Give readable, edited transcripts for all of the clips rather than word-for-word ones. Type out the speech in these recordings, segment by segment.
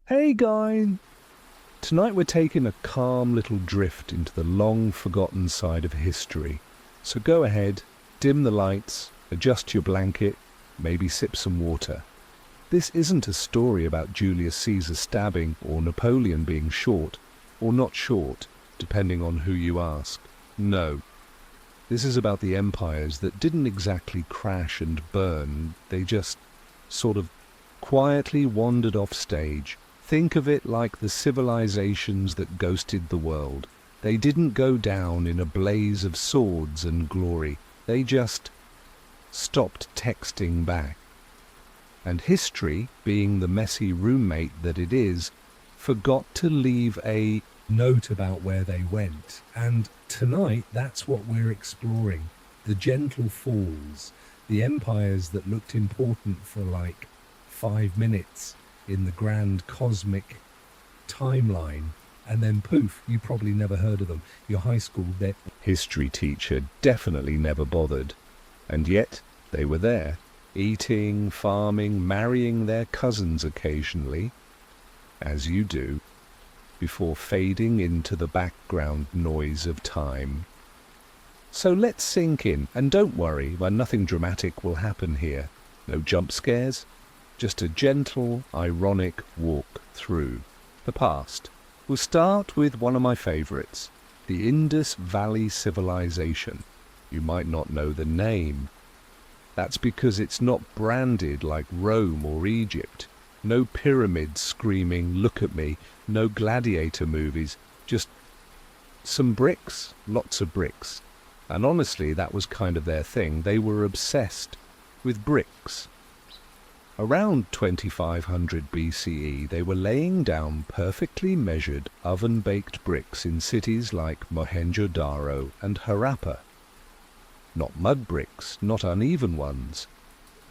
Hey guys! Tonight we're taking a calm little drift into the long-forgotten side of history. So go ahead, dim the lights, adjust your blanket, maybe sip some water. This isn't a story about Julius Caesar stabbing or Napoleon being short, or not short, depending on who you ask. No. This is about the empires that didn't exactly crash and burn, they just sort of quietly wandered off stage. Think of it like the civilizations that ghosted the world. They didn't go down in a blaze of swords and glory. They just stopped texting back. And history, being the messy roommate that it is, forgot to leave a note about where they went. And tonight, that's what we're exploring. The gentle falls, the empires that looked important for like 5 minutes in the grand cosmic timeline, and then poof, you probably never heard of them. Your high school history teacher definitely never bothered. And yet, they were there, eating, farming, marrying their cousins occasionally, as you do, before fading into the background noise of time. So let's sink in, and don't worry, nothing dramatic will happen here. No jump scares. Just a gentle, ironic walk through the past. We'll start with one of my favorites, the Indus Valley Civilization. You might not know the name. That's because it's not branded like Rome or Egypt. No pyramids screaming, "Look at me," no gladiator movies, just some bricks, lots of bricks. And honestly, that was kind of their thing. They were obsessed with bricks. Around 2500 BCE, they were laying down perfectly measured oven-baked bricks in cities like Mohenjo-Daro and Harappa. Not mud bricks, not uneven ones.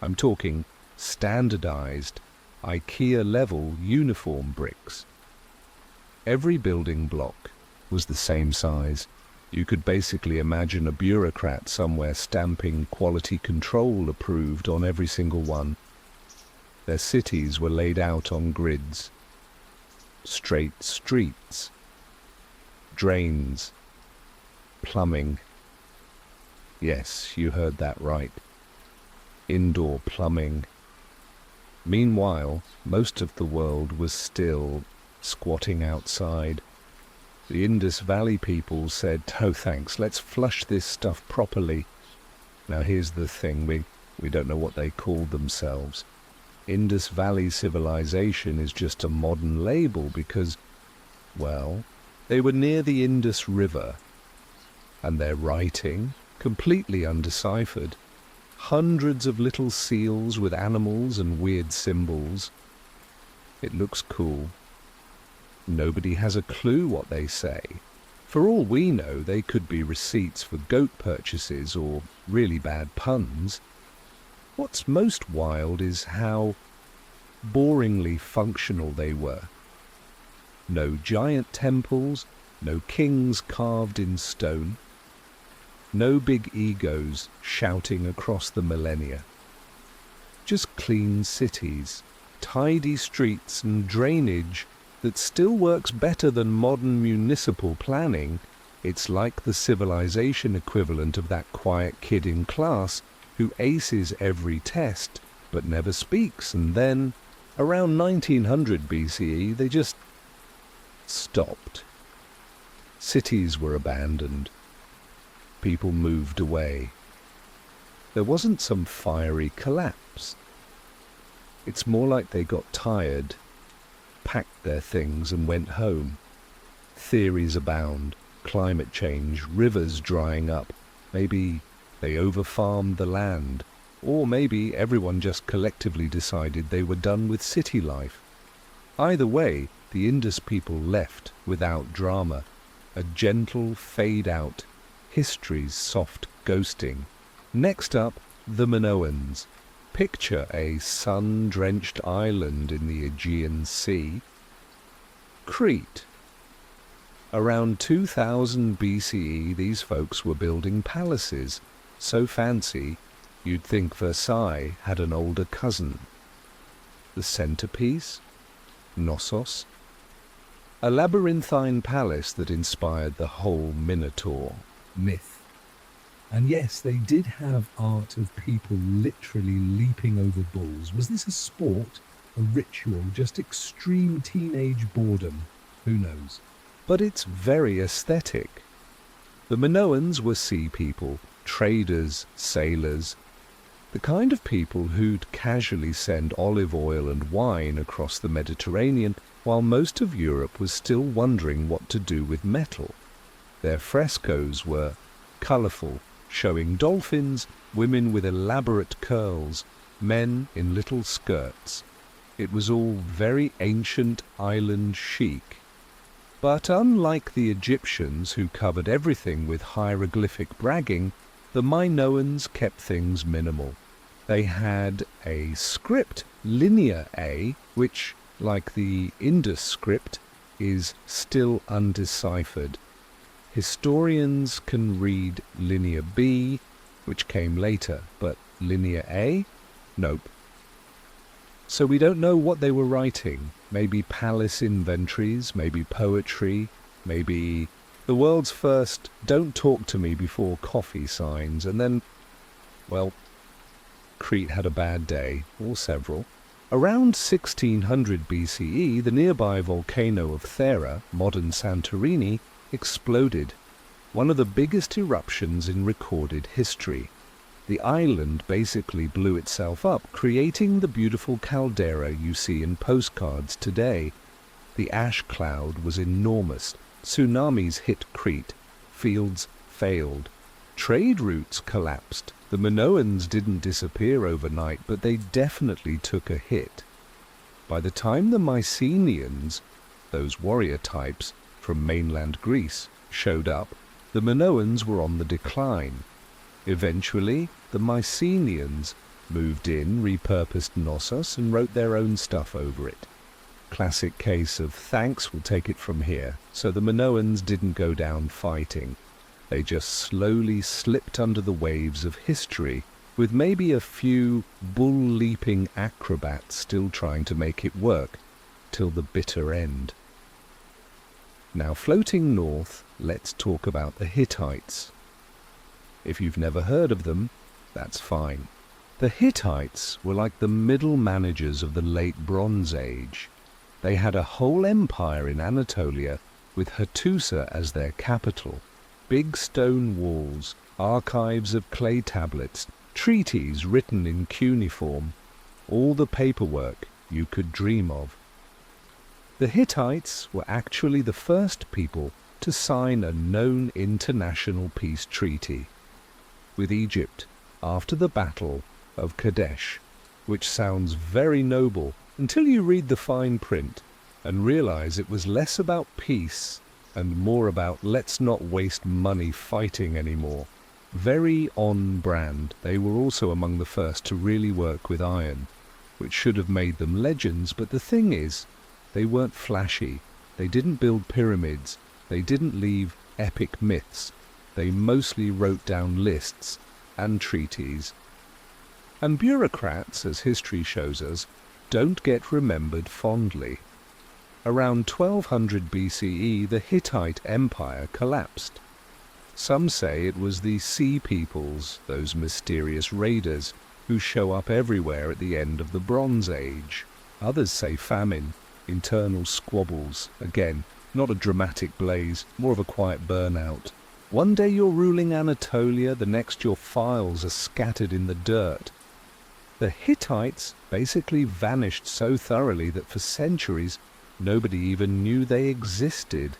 I'm talking standardized, IKEA-level uniform bricks. Every building block was the same size. You could basically imagine a bureaucrat somewhere stamping quality control approved on every single one. Their cities were laid out on grids, straight streets, drains, plumbing. Yes, you heard that right. Indoor plumbing. Meanwhile, most of the world was still squatting outside. The Indus Valley people said, "Oh thanks, let's flush this stuff properly." Now here's the thing, we don't know what they called themselves. Indus Valley Civilization is just a modern label because, well, they were near the Indus River, and their writing, completely undeciphered, hundreds of little seals with animals and weird symbols. It looks cool. Nobody has a clue what they say. For all we know, they could be receipts for goat purchases or really bad puns. What's most wild is how boringly functional they were. No giant temples, no kings carved in stone, no big egos shouting across the millennia. Just clean cities, tidy streets and drainage that still works better than modern municipal planning. It's like the civilization equivalent of that quiet kid in class who aces every test but never speaks, and then, around 1900 BCE, they just stopped. Cities were abandoned. People moved away. There wasn't some fiery collapse. It's more like they got tired, packed their things and went home. Theories abound. Climate change, rivers drying up, maybe they over-farmed the land, or maybe everyone just collectively decided they were done with city life. Either way, the Indus people left without drama, a gentle fade-out, history's soft ghosting. Next up, the Minoans. Picture a sun-drenched island in the Aegean Sea. Crete. Around 2000 BCE, these folks were building palaces, so fancy you'd think Versailles had an older cousin. The centerpiece? Knossos, a labyrinthine palace that inspired the whole Minotaur myth. And yes, they did have art of people literally leaping over bulls. Was this a sport, a ritual, just extreme teenage boredom? Who knows? But it's very aesthetic. The Minoans were sea people, traders, sailors, the kind of people who'd casually send olive oil and wine across the Mediterranean while most of Europe was still wondering what to do with metal. Their frescoes were colourful, showing dolphins, women with elaborate curls, men in little skirts. It was all very ancient island chic. But unlike the Egyptians, who covered everything with hieroglyphic bragging, the Minoans kept things minimal. They had a script, Linear A, which, like the Indus script, is still undeciphered. Historians can read Linear B, which came later, but Linear A? Nope. So we don't know what they were writing. Maybe palace inventories, maybe poetry, maybe the world's first "don't talk to me before coffee" signs, and then, well, Crete had a bad day, or several. Around 1600 BCE, the nearby volcano of Thera, modern Santorini, exploded, one of the biggest eruptions in recorded history. The island basically blew itself up, creating the beautiful caldera you see in postcards today. The ash cloud was enormous. Tsunamis hit Crete. Fields failed. Trade routes collapsed. The Minoans didn't disappear overnight, but they definitely took a hit. By the time the Mycenaeans, those warrior types from mainland Greece, showed up, the Minoans were on the decline. Eventually, the Mycenaeans moved in, repurposed Knossos, and wrote their own stuff over it. Classic case of thanks, we'll take it from here. So the Minoans didn't go down fighting. They just slowly slipped under the waves of history, with maybe a few bull-leaping acrobats still trying to make it work, till the bitter end. Now, floating north, let's talk about the Hittites. If you've never heard of them, that's fine. The Hittites were like the middle managers of the late Bronze Age. They had a whole empire in Anatolia, with Hattusa as their capital. Big stone walls, archives of clay tablets, treaties written in cuneiform, all the paperwork you could dream of. The Hittites were actually the first people to sign a known international peace treaty with Egypt after the Battle of Kadesh, which sounds very noble until you read the fine print and realize it was less about peace and more about let's not waste money fighting anymore. Very on brand. They were also among the first to really work with iron, which should have made them legends, but the thing is, they weren't flashy. They didn't build pyramids. They didn't leave epic myths. They mostly wrote down lists and treaties. And bureaucrats, as history shows us, don't get remembered fondly. Around 1200 BCE, the Hittite Empire collapsed. Some say it was the Sea Peoples, those mysterious raiders, who show up everywhere at the end of the Bronze Age. Others say famine, internal squabbles, again, not a dramatic blaze, more of a quiet burnout. One day you're ruling Anatolia, the next your files are scattered in the dirt. The Hittites basically vanished so thoroughly that for centuries nobody even knew they existed.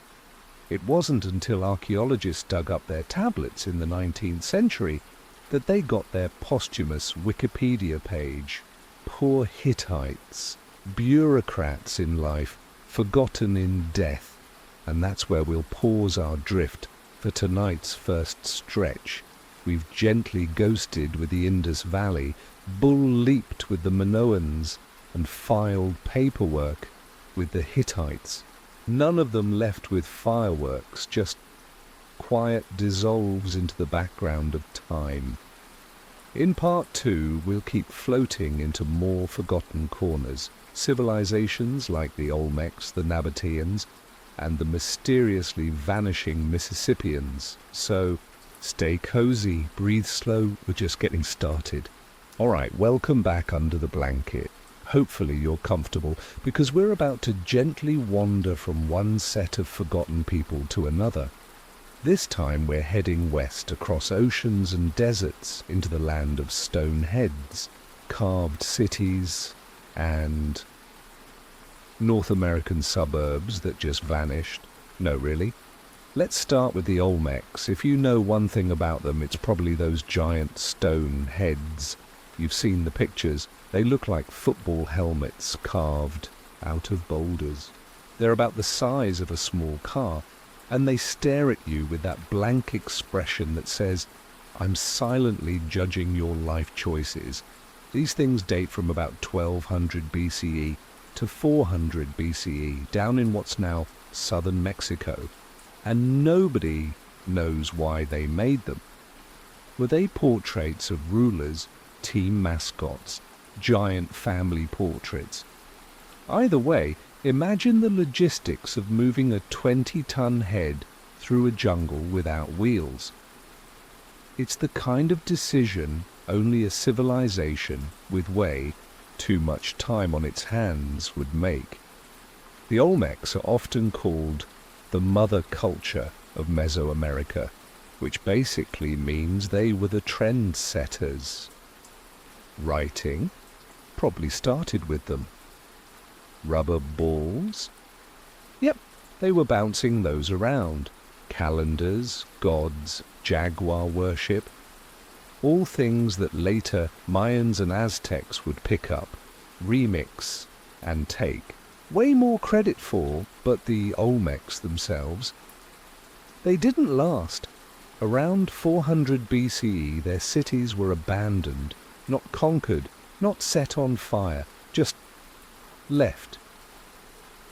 It wasn't until archaeologists dug up their tablets in the 19th century that they got their posthumous Wikipedia page. Poor Hittites, bureaucrats in life, forgotten in death. And that's where we'll pause our drift for tonight's first stretch. We've gently ghosted with the Indus Valley, bull-leaped with the Minoans, and filed paperwork with the Hittites. None of them left with fireworks, just quiet dissolves into the background of time. In part 2, we'll keep floating into more forgotten corners. civilizations like the Olmecs, the Nabateans, and the mysteriously vanishing Mississippians. So stay cozy, breathe slow, we're just getting started. Alright, welcome back under the blanket. Hopefully you're comfortable, because we're about to gently wander from one set of forgotten people to another. This time we're heading west across oceans and deserts into the land of stone heads, carved cities, and North American suburbs that just vanished. No, really. Let's start with the Olmecs. If you know one thing about them, it's probably those giant stone heads. You've seen the pictures. They look like football helmets carved out of boulders. They're about the size of a small car, and they stare at you with that blank expression that says, "I'm silently judging your life choices." These things date from about 1200 BCE to 400 BCE, down in what's now southern Mexico, and nobody knows why they made them. Were they portraits of rulers, team mascots, giant family portraits? Either way, imagine the logistics of moving a 20-ton head through a jungle without wheels. It's the kind of decision only a civilization with way too much time on its hands would make. The Olmecs are often called the mother culture of Mesoamerica, which basically means they were the trendsetters. Writing probably started with them. Rubber balls? Yep, they were bouncing those around. Calendars, gods, jaguar worship, all things that later Mayans and Aztecs would pick up, remix, and take way more credit for, but the Olmecs themselves, they didn't last. Around 400 BCE, their cities were abandoned, not conquered, not set on fire, just left.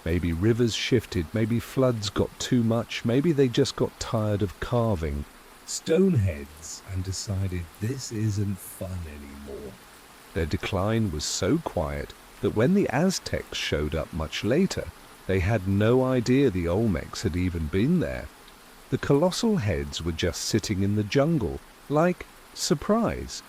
Maybe rivers shifted, maybe floods got too much, maybe they just got tired of carving stone heads and decided this isn't fun anymore. Their decline was so quiet that when the Aztecs showed up much later, they had no idea the Olmecs had even been there. The colossal heads were just sitting in the jungle, like surprise.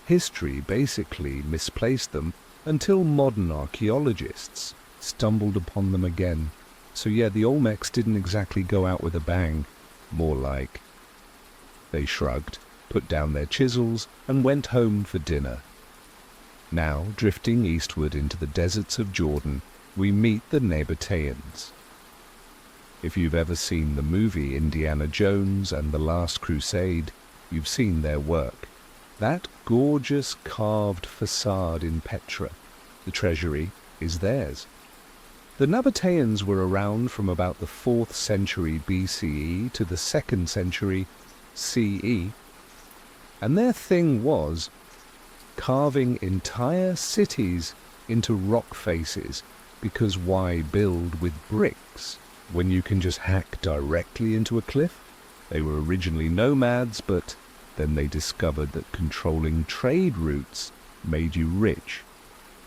History basically misplaced them until modern archaeologists stumbled upon them again. So yeah, the Olmecs didn't exactly go out with a bang. More like they shrugged, put down their chisels, and went home for dinner. Now, drifting eastward into the deserts of Jordan, we meet the Nabateans. If you've ever seen the movie Indiana Jones and the Last Crusade, you've seen their work. That gorgeous carved facade in Petra, the treasury, is theirs. The Nabateans were around from about the 4th century BCE to the 2nd century CE, and their thing was carving entire cities into rock faces, because why build with bricks when you can just hack directly into a cliff? They were originally nomads, but then they discovered that controlling trade routes made you rich,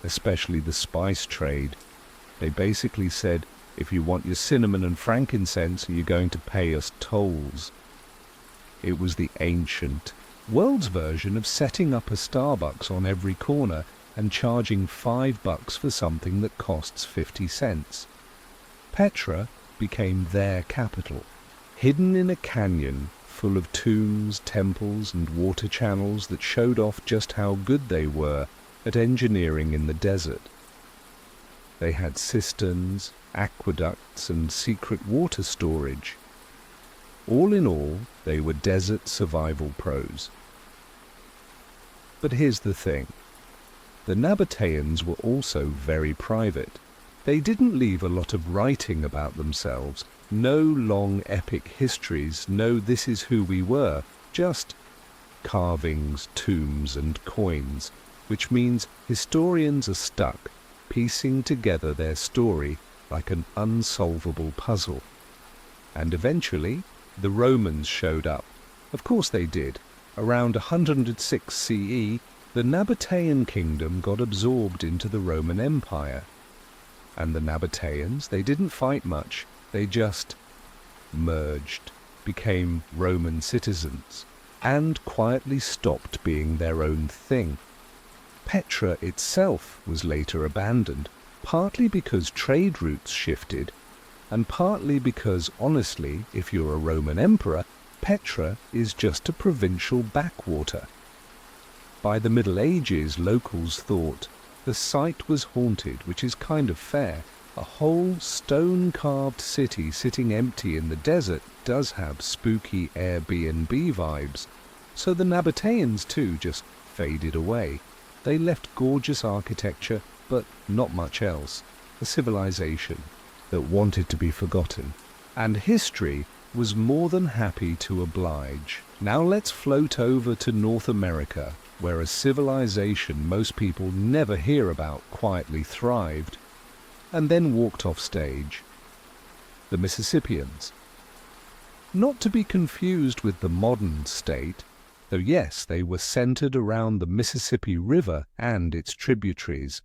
especially the spice trade. They basically said, if you want your cinnamon and frankincense, you're going to pay us tolls. It was the ancient world's version of setting up a Starbucks on every corner and charging $5 for something that costs 50 cents. Petra became their capital, hidden in a canyon full of tombs, temples, and water channels that showed off just how good they were at engineering in the desert. They had cisterns, aqueducts, and secret water storage. All in all, they were desert survival pros. But here's the thing. The Nabateans were also very private. They didn't leave a lot of writing about themselves, no long epic histories, no this is who we were, just carvings, tombs, and coins, which means historians are stuck, piecing together their story like an unsolvable puzzle. And eventually, the Romans showed up. Of course they did. Around 106 CE, The Nabatean kingdom got absorbed into the Roman Empire. And the Nabateans, they didn't fight much, they just merged, became Roman citizens, and quietly stopped being their own thing. Petra itself was later abandoned, partly because trade routes shifted, and partly because, honestly, if you're a Roman emperor, Petra is just a provincial backwater. By the Middle Ages, locals thought the site was haunted, which is kind of fair. A whole stone-carved city sitting empty in the desert does have spooky Airbnb vibes, so the Nabateans too just faded away. They left gorgeous architecture, but not much else. A civilization that wanted to be forgotten. And history was more than happy to oblige. Now let's float over to North America, where a civilization most people never hear about quietly thrived, and then walked off stage. The Mississippians. Not to be confused with the modern state, though yes, they were centered around the Mississippi River and its tributaries.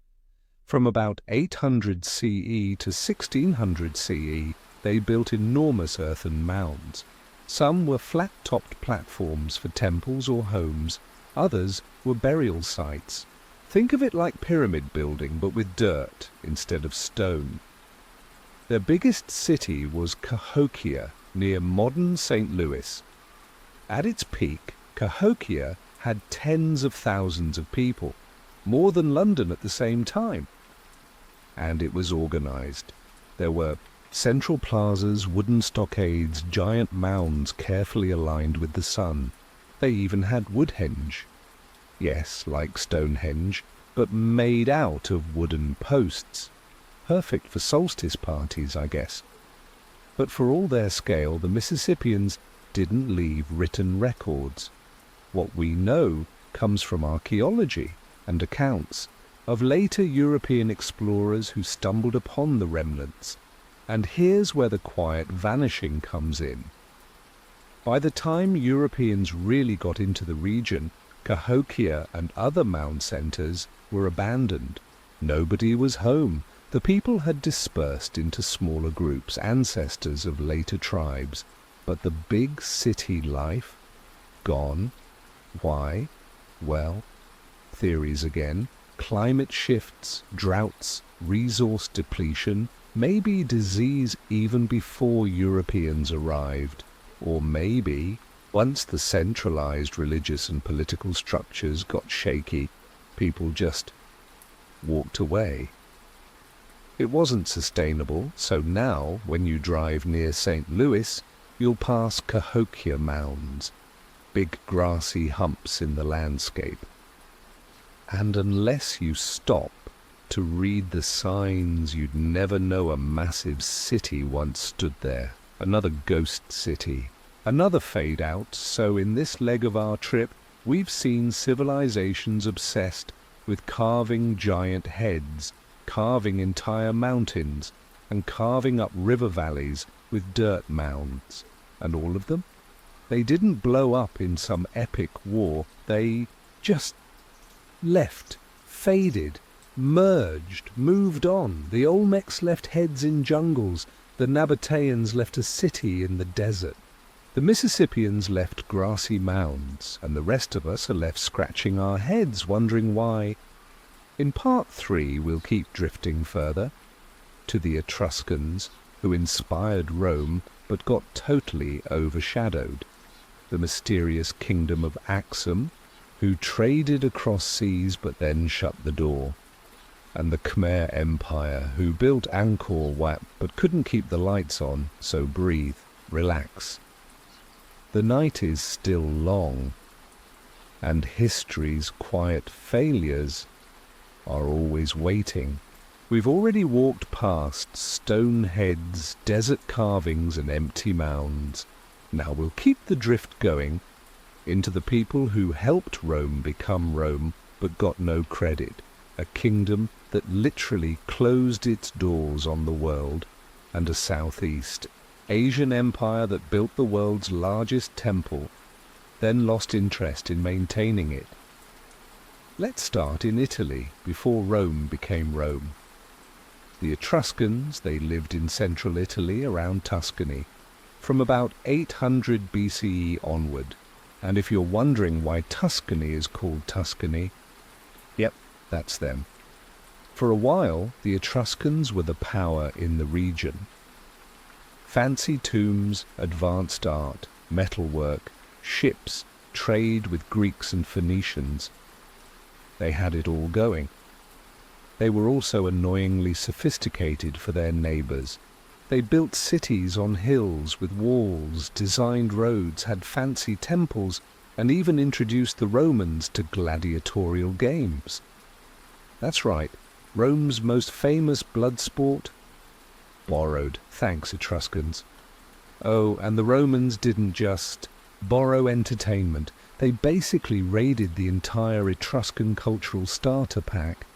From about 800 CE to 1600 CE, they built enormous earthen mounds. Some were flat-topped platforms for temples or homes, others were burial sites. Think of it like pyramid building, but with dirt instead of stone. Their biggest city was Cahokia, near modern St. Louis. At its peak, Cahokia had tens of thousands of people, more than London at the same time. And it was organized. There were central plazas, wooden stockades, giant mounds carefully aligned with the sun. They even had Woodhenge. Yes, like Stonehenge, but made out of wooden posts. Perfect for solstice parties, I guess. But for all their scale, the Mississippians didn't leave written records. What we know comes from archaeology and accounts of later European explorers who stumbled upon the remnants. And here's where the quiet vanishing comes in. By the time Europeans really got into the region, Cahokia and other mound centers were abandoned. Nobody was home. The people had dispersed into smaller groups, ancestors of later tribes. But the big city life? Gone. Why? Well, theories again. Climate shifts, droughts, resource depletion, maybe disease even before Europeans arrived. Or maybe, once the centralized religious and political structures got shaky, people just walked away. It wasn't sustainable, so now, when you drive near St. Louis, you'll pass Cahokia mounds, big grassy humps in the landscape. And unless you stop to read the signs, you'd never know a massive city once stood there. Another ghost city. Another fade out, so in this leg of our trip, we've seen civilizations obsessed with carving giant heads, carving entire mountains, and carving up river valleys with dirt mounds. And all of them? They didn't blow up in some epic war. They just left, faded, merged, moved on. The Olmecs left heads in jungles. The Nabateans left a city in the desert. The Mississippians left grassy mounds, and the rest of us are left scratching our heads, wondering why. In part 3, we'll keep drifting further, to the Etruscans, who inspired Rome, but got totally overshadowed. The mysterious kingdom of Axum, who traded across seas but then shut the door. And the Khmer Empire, who built Angkor Wat but couldn't keep the lights on, so breathe, relax. The night is still long, and history's quiet failures are always waiting. We've already walked past stone heads, desert carvings and empty mounds. Now we'll keep the drift going into the people who helped Rome become Rome but got no credit. A kingdom that literally closed its doors on the world, and a southeast Asian empire that built the world's largest temple, then lost interest in maintaining it. Let's start in Italy, before Rome became Rome. The Etruscans, they lived in central Italy around Tuscany, from about 800 BCE onward. And if you're wondering why Tuscany is called Tuscany, yep, that's them. For a while, the Etruscans were the power in the region. Fancy tombs, advanced art, metalwork, ships, trade with Greeks and Phoenicians. They had it all going. They were also annoyingly sophisticated for their neighbours. They built cities on hills with walls, designed roads, had fancy temples, and even introduced the Romans to gladiatorial games. That's right, Rome's most famous blood sport? Borrowed. Thanks, Etruscans. Oh, and the Romans didn't just borrow entertainment. They basically raided the entire Etruscan cultural starter pack.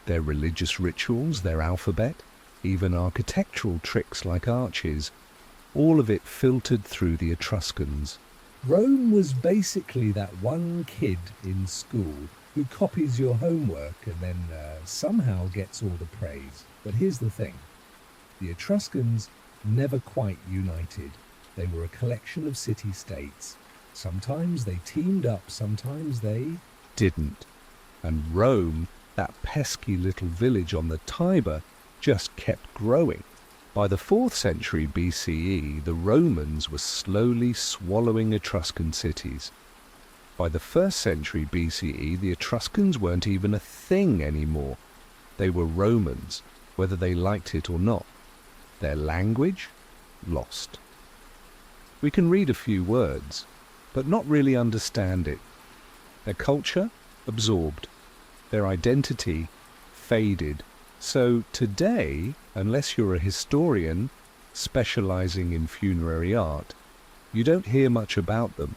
Their religious rituals, their alphabet, even architectural tricks like arches, all of it filtered through the Etruscans. Rome was basically that one kid in school who copies your homework and then somehow gets all the praise. But here's the thing. The Etruscans never quite united. They were a collection of city-states. Sometimes they teamed up, sometimes they didn't. And Rome, that pesky little village on the Tiber, just kept growing. By the 4th century BCE, the Romans were slowly swallowing Etruscan cities. By the 1st century BCE, the Etruscans weren't even a thing anymore. They were Romans, whether they liked it or not. Their language? Lost. We can read a few words, but not really understand it. Their culture? Absorbed. Their identity? Faded. So today, unless you're a historian specializing in funerary art, you don't hear much about them.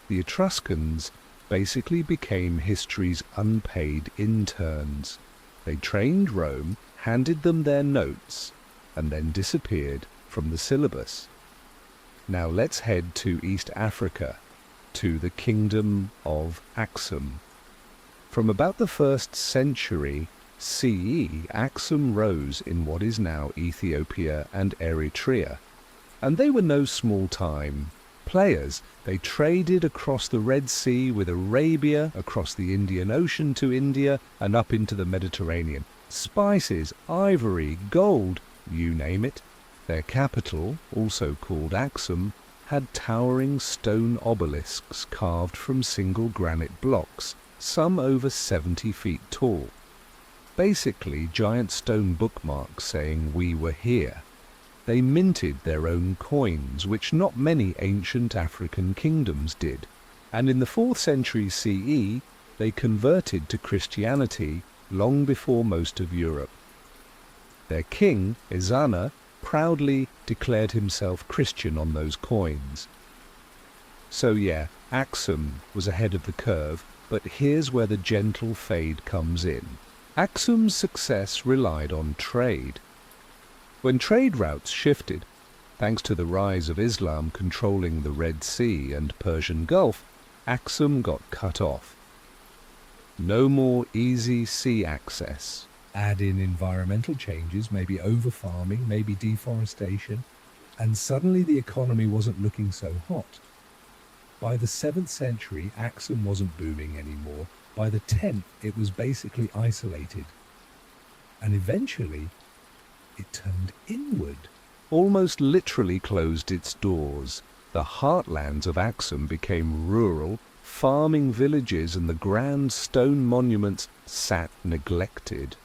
The Etruscans basically became history's unpaid interns. They trained Rome, handed them their notes, and then disappeared from the syllabus. Now let's head to East Africa, to the kingdom of Aksum. From about the 1st century CE, Aksum rose in what is now Ethiopia and Eritrea. And they were no small-time players. They traded across the Red Sea with Arabia, across the Indian Ocean to India, and up into the Mediterranean. Spices, ivory, gold, you name it. Their capital, also called Aksum, had towering stone obelisks carved from single granite blocks, some over 70 feet tall. Basically giant stone bookmarks saying we were here. They minted their own coins, which not many ancient African kingdoms did. And in the 4th century CE, they converted to Christianity long before most of Europe. Their king, Ezana, proudly declared himself Christian on those coins. So yeah, Aksum was ahead of the curve, but here's where the gentle fade comes in. Aksum's success relied on trade. When trade routes shifted, thanks to the rise of Islam controlling the Red Sea and Persian Gulf, Aksum got cut off. No more easy sea access. Add in environmental changes, maybe over-farming, maybe deforestation, and suddenly the economy wasn't looking so hot. By the 7th century, Aksum wasn't booming anymore. By the 10th, it was basically isolated. And eventually, it turned inward. Almost literally closed its doors. The heartlands of Aksum became rural, farming villages, and the grand stone monuments sat neglected.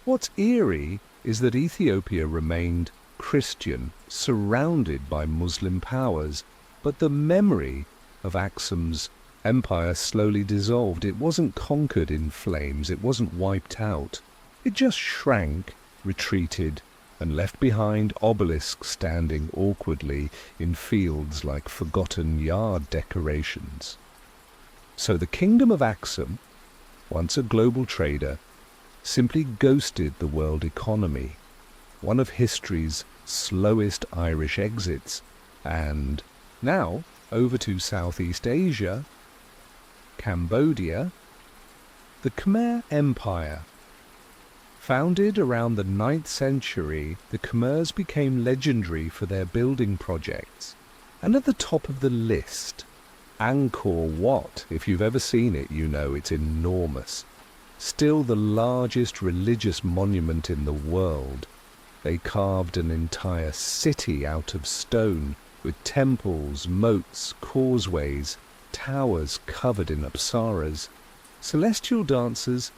What's eerie is that Ethiopia remained Christian, surrounded by Muslim powers, but the memory of Aksum's empire slowly dissolved. It wasn't conquered in flames, it wasn't wiped out. It just shrank, retreated, and left behind obelisks standing awkwardly in fields like forgotten yard decorations. So the kingdom of Aksum, once a global trader, simply ghosted the world economy, one of history's slowest Irish exits, and now over to Southeast Asia, Cambodia. The Khmer Empire. Founded around the 9th century, the Khmers became legendary for their building projects. And at the top of the list, Angkor Wat. If you've ever seen it, you know it's enormous. Still the largest religious monument in the world. They carved an entire city out of stone, with temples, moats, causeways, towers covered in apsaras, celestial dancers.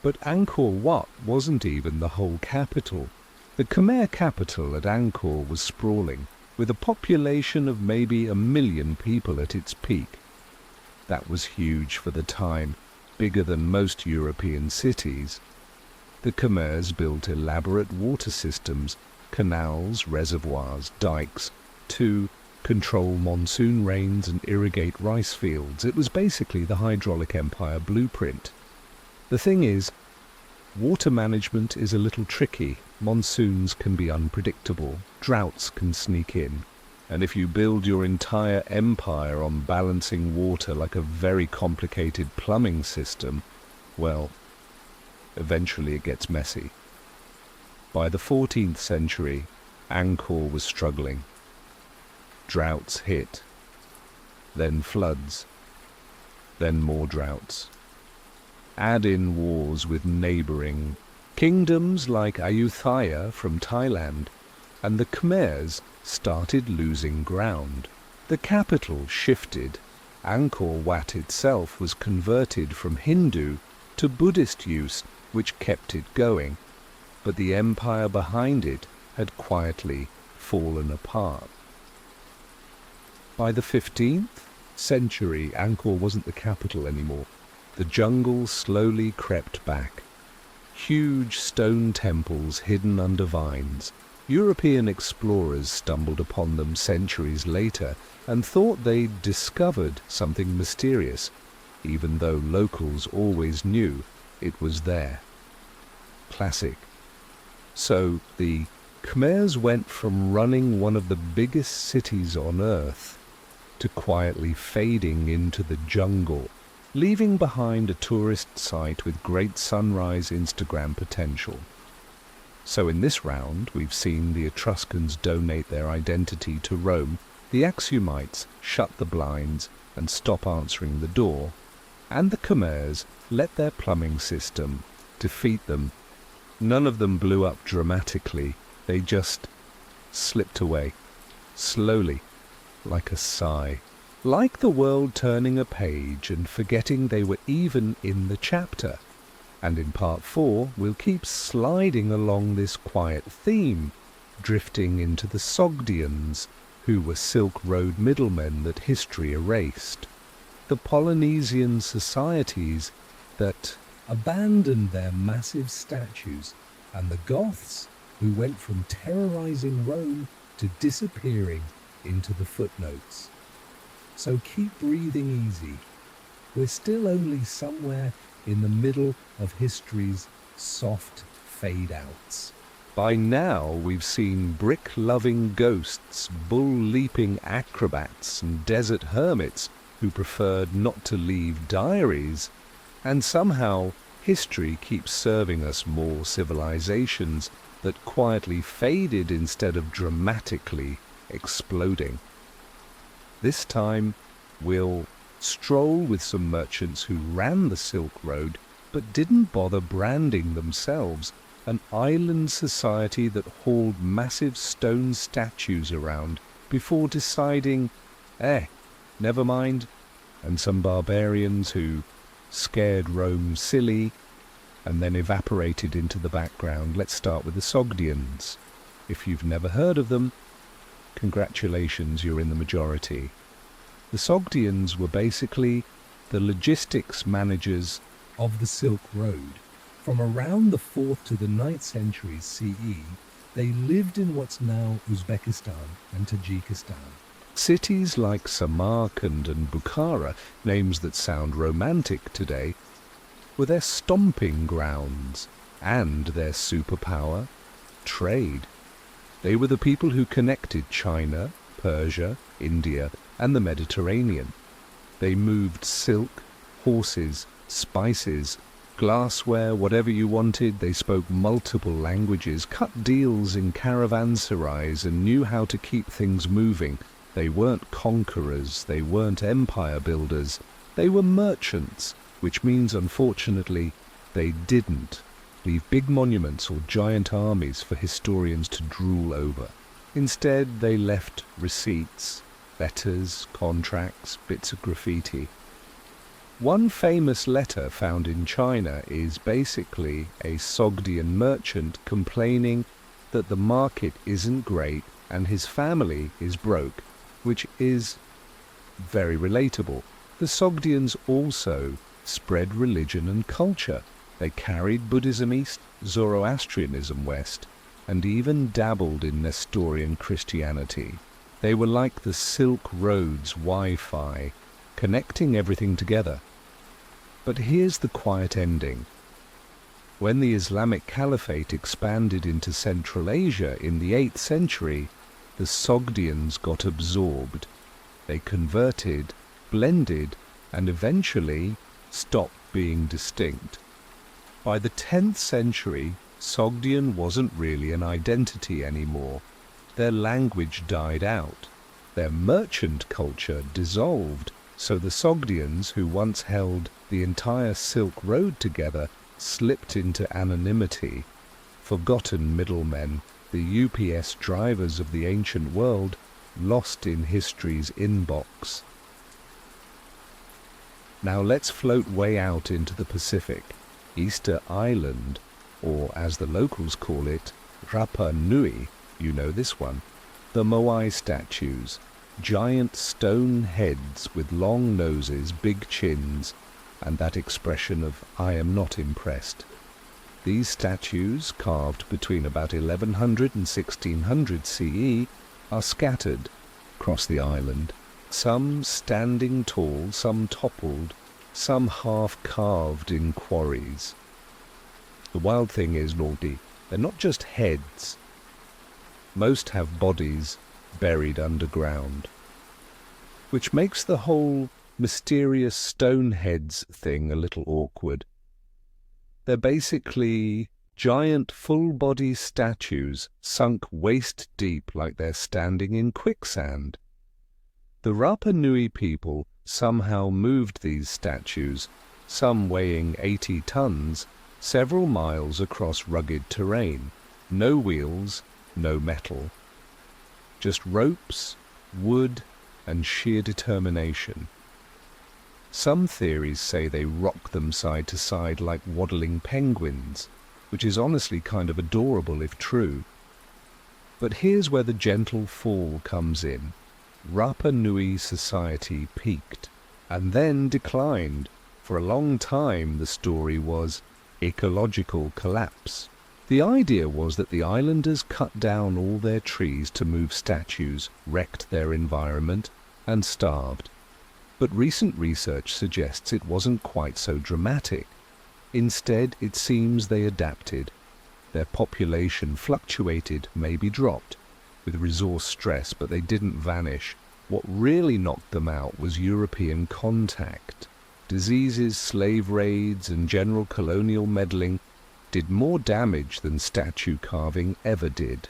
But Angkor Wat wasn't even the whole capital. The Khmer capital at Angkor was sprawling, with a population of maybe 1 million people at its peak. That was huge for the time, bigger than most European cities. The Khmers built elaborate water systems, canals, reservoirs, dikes, to control monsoon rains and irrigate rice fields. It was basically the hydraulic empire blueprint. The thing is, water management is a little tricky. Monsoons can be unpredictable, droughts can sneak in, and if you build your entire empire on balancing water like a very complicated plumbing system, well, eventually it gets messy. By the 14th century, Angkor was struggling. Droughts hit, then floods, then more droughts. Add in wars with neighbouring kingdoms like Ayutthaya from Thailand, and the Khmers started losing ground. The capital shifted. Angkor Wat itself was converted from Hindu to Buddhist use, which kept it going, but the empire behind it had quietly fallen apart. By the 15th century, Angkor wasn't the capital anymore. The jungle slowly crept back. Huge stone temples hidden under vines. European explorers stumbled upon them centuries later and thought they'd discovered something mysterious, even though locals always knew it was there. Classic. So the Khmers went from running one of the biggest cities on earth to quietly fading into the jungle, leaving behind a tourist site with great sunrise Instagram potential. So in this round, we've seen the Etruscans donate their identity to Rome, the Axumites shut the blinds and stop answering the door, and the Khmers let their plumbing system defeat them. None of them blew up dramatically, they just slipped away, slowly, like a sigh. Like the world turning a page and forgetting they were even in the chapter. And in part 4, we'll keep sliding along this quiet theme, drifting into the Sogdians, who were Silk Road middlemen that history erased. The Polynesian societies that abandoned their massive statues, and the Goths, who went from terrorizing Rome to disappearing into the footnotes. So keep breathing easy. We're still only somewhere in the middle of history's soft fade-outs. By now we've seen brick-loving ghosts, bull-leaping acrobats and desert hermits who preferred not to leave diaries, and somehow history keeps serving us more civilizations that quietly faded instead of dramatically exploding. This time we'll stroll with some merchants who ran the Silk Road but didn't bother branding themselves, an island society that hauled massive stone statues around before deciding, never mind, and some barbarians who scared Rome silly and then evaporated into the background. Let's start with the Sogdians. If you've never heard of them, congratulations, you're in the majority. The Sogdians were basically the logistics managers of the Silk Road. From around the 4th to the 9th centuries CE, they lived in what's now Uzbekistan and Tajikistan. Cities like Samarkand and Bukhara, names that sound romantic today, were their stomping grounds, and their superpower, trade. They were the people who connected China, Persia, India, and the Mediterranean. They moved silk, horses, spices, glassware, whatever you wanted. They spoke multiple languages, cut deals in caravanserais, and knew how to keep things moving. They weren't conquerors, they weren't empire builders, they were merchants, which means, unfortunately, they didn't leave big monuments or giant armies for historians to drool over. Instead, they left receipts, letters, contracts, bits of graffiti. One famous letter found in China is basically a Sogdian merchant complaining that the market isn't great and his family is broke, which is very relatable. The Sogdians also spread religion and culture. They carried Buddhism east, Zoroastrianism west, and even dabbled in Nestorian Christianity. They were like the Silk Road's Wi-Fi, connecting everything together. But here's the quiet ending. When the Islamic Caliphate expanded into Central Asia in the 8th century, the Sogdians got absorbed. They converted, blended, and eventually stopped being distinct. By the 10th century, Sogdian wasn't really an identity anymore. Their language died out. Their merchant culture dissolved, so the Sogdians, who once held the entire Silk Road together, slipped into anonymity. Forgotten middlemen, the UPS drivers of the ancient world, lost in history's inbox. Now let's float way out into the Pacific. Easter Island, or as the locals call it, Rapa Nui, you know this one. The Moai statues, giant stone heads with long noses, big chins, and that expression of "I am not impressed." These statues, carved between about 1100 and 1600 CE, are scattered across the island, some standing tall, some toppled, some half-carved in quarries. The wild thing is, Nordy, they're not just heads. Most have bodies buried underground, which makes the whole mysterious stone heads thing a little awkward. They're basically giant full-body statues sunk waist-deep like they're standing in quicksand. The Rapa Nui people somehow moved these statues, some weighing 80 tons, several miles across rugged terrain. No wheels, no metal. Just ropes, wood, and sheer determination. Some theories say they rock them side to side like waddling penguins, which is honestly kind of adorable if true. But here's where the gentle fall comes in. Rapa Nui society peaked, and then declined. For a long time the story was ecological collapse. The idea was that the islanders cut down all their trees to move statues, wrecked their environment, and starved. But recent research suggests it wasn't quite so dramatic. Instead, it seems they adapted. Their population fluctuated, maybe dropped, with resource stress, but they didn't vanish. What really knocked them out was European contact. Diseases, slave raids, and general colonial meddling did more damage than statue carving ever did.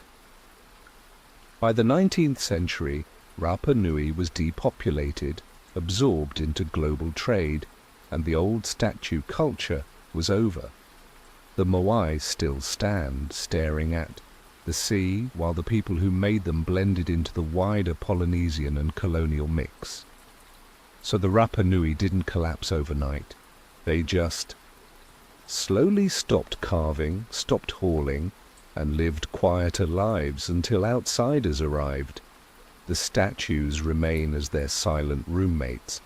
By the 19th century, Rapa Nui was depopulated, absorbed into global trade, and the old statue culture was over. The Moai still stand, staring at the sea, while the people who made them blended into the wider Polynesian and colonial mix. So the Rapa Nui didn't collapse overnight. They just slowly stopped carving, stopped hauling, and lived quieter lives until outsiders arrived. The statues remain as their silent roommates.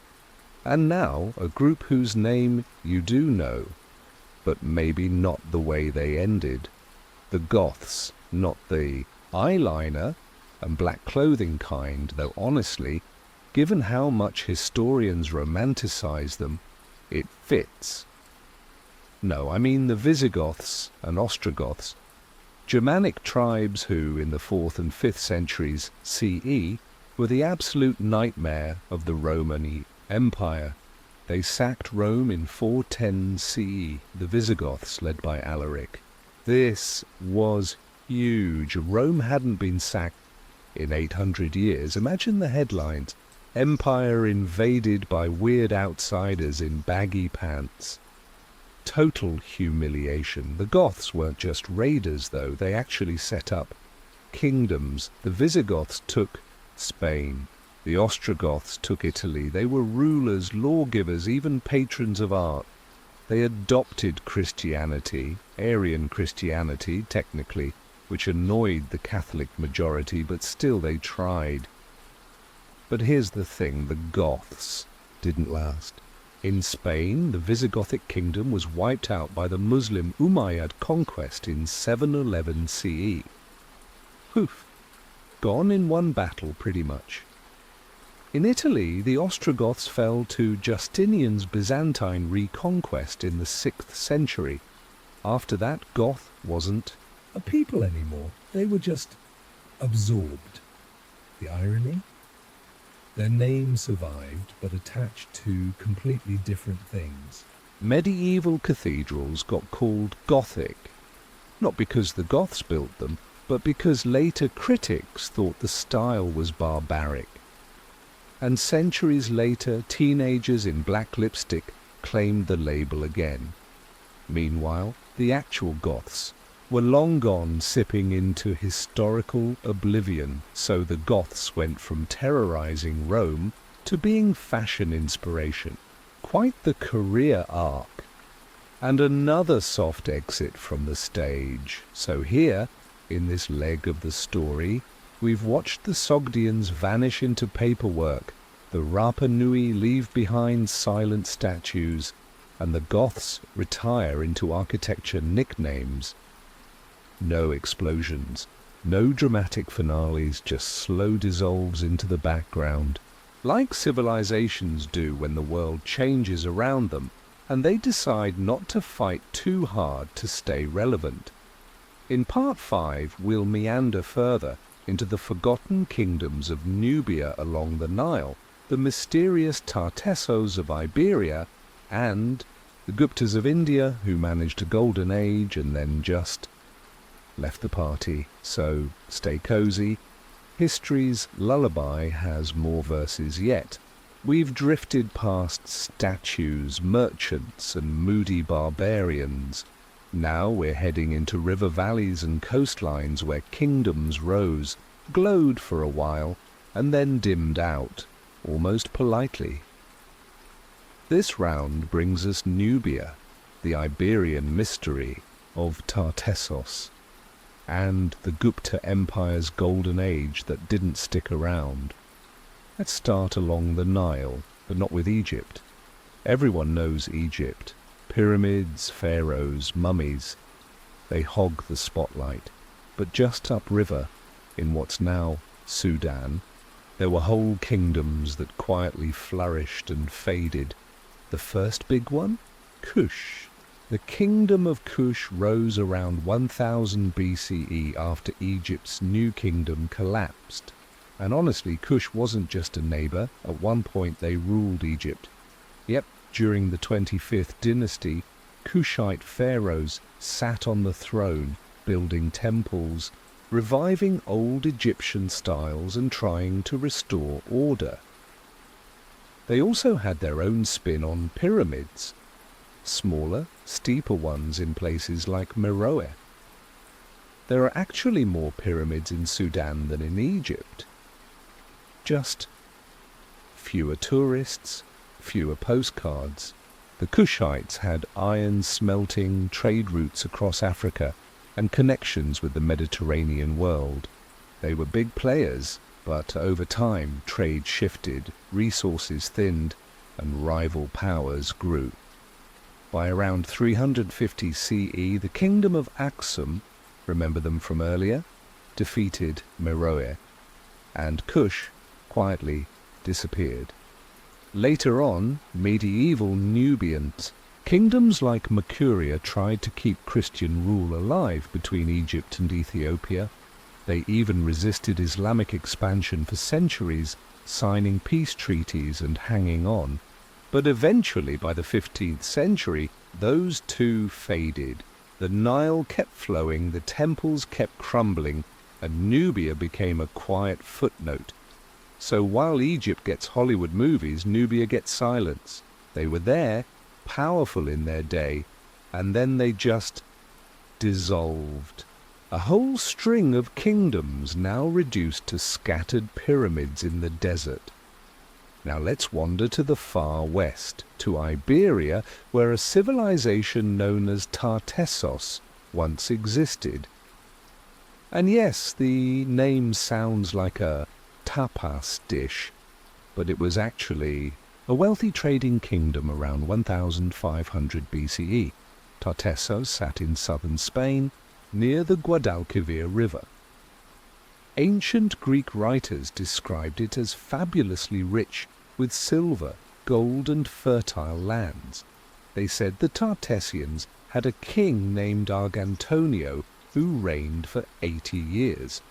And now a group whose name you do know, but maybe not the way they ended. The Goths, not the eyeliner and black clothing kind, though honestly, given how much historians romanticize them, it fits. No, I mean the Visigoths and Ostrogoths, Germanic tribes who, in the 4th and 5th centuries CE, were the absolute nightmare of the Roman Empire. They sacked Rome in 410 CE, the Visigoths led by Alaric. This was huge. Rome hadn't been sacked in 800 years. Imagine the headlines. Empire invaded by weird outsiders in baggy pants. Total humiliation. The Goths weren't just raiders, though. They actually set up kingdoms. The Visigoths took Spain. The Ostrogoths took Italy. They were rulers, lawgivers, even patrons of art. They adopted Christianity, Arian Christianity, technically, which annoyed the Catholic majority, but still they tried. But here's the thing, the Goths didn't last. In Spain, the Visigothic kingdom was wiped out by the Muslim Umayyad conquest in 711 CE. Poof! Gone in one battle, pretty much. In Italy, the Ostrogoths fell to Justinian's Byzantine reconquest in the 6th century. After that, Goth wasn't a people anymore. They were just absorbed. The irony? Their name survived, but attached to completely different things. Medieval cathedrals got called Gothic, not because the Goths built them, but because later critics thought the style was barbaric. And centuries later, teenagers in black lipstick claimed the label again. Meanwhile, the actual Goths were long gone, sipping into historical oblivion, so the Goths went from terrorizing Rome to being fashion inspiration. Quite the career arc. And another soft exit from the stage. So here, in this leg of the story, we've watched the Sogdians vanish into paperwork, the Rapa Nui leave behind silent statues, and the Goths retire into architecture nicknames. No explosions, no dramatic finales, just slow dissolves into the background, like civilizations do when the world changes around them, and they decide not to fight too hard to stay relevant. In Part 5, we'll meander further into the forgotten kingdoms of Nubia along the Nile, the mysterious Tartessos of Iberia, and the Guptas of India, who managed a golden age and then just left the party. So stay cozy. History's lullaby has more verses yet. We've drifted past statues, merchants, and moody barbarians. Now we're heading into river valleys and coastlines where kingdoms rose, glowed for a while, and then dimmed out, almost politely. This round brings us Nubia, the Iberian mystery of Tartessos, and the Gupta Empire's golden age that didn't stick around. Let's start along the Nile, but not with Egypt. Everyone knows Egypt. Pyramids, pharaohs, mummies. They hog the spotlight. But just upriver, in what's now Sudan, there were whole kingdoms that quietly flourished and faded. The first big one? Kush. The kingdom of Kush rose around 1000 BCE after Egypt's new kingdom collapsed. And honestly, Kush wasn't just a neighbor. At one point they ruled Egypt. Yep, during the 25th dynasty, Kushite pharaohs sat on the throne, building temples, reviving old Egyptian styles and trying to restore order. They also had their own spin on pyramids. Smaller, steeper ones in places like Meroe. There are actually more pyramids in Sudan than in Egypt. Just fewer tourists, fewer postcards. The Kushites had iron-smelting trade routes across Africa and connections with the Mediterranean world. They were big players, but over time trade shifted, resources thinned, and rival powers grew. By around 350 CE, the kingdom of Aksum, remember them from earlier, defeated Meroe, and Kush quietly disappeared. Later on, medieval Nubians, kingdoms like Makuria tried to keep Christian rule alive between Egypt and Ethiopia. They even resisted Islamic expansion for centuries, signing peace treaties and hanging on. But eventually, by the 15th century, those two faded. The Nile kept flowing, the temples kept crumbling, and Nubia became a quiet footnote. So while Egypt gets Hollywood movies, Nubia gets silence. They were there, powerful in their day, and then they just dissolved. A whole string of kingdoms now reduced to scattered pyramids in the desert. Now let's wander to the far west, to Iberia, where a civilization known as Tartessos once existed. And yes, the name sounds like a tapas dish, but it was actually a wealthy trading kingdom around 1500 BCE. Tartessos sat in southern Spain, near the Guadalquivir River. Ancient Greek writers described it as fabulously rich with silver, gold and fertile lands. They said the Tartessians had a king named Argantonio who reigned for 80 years,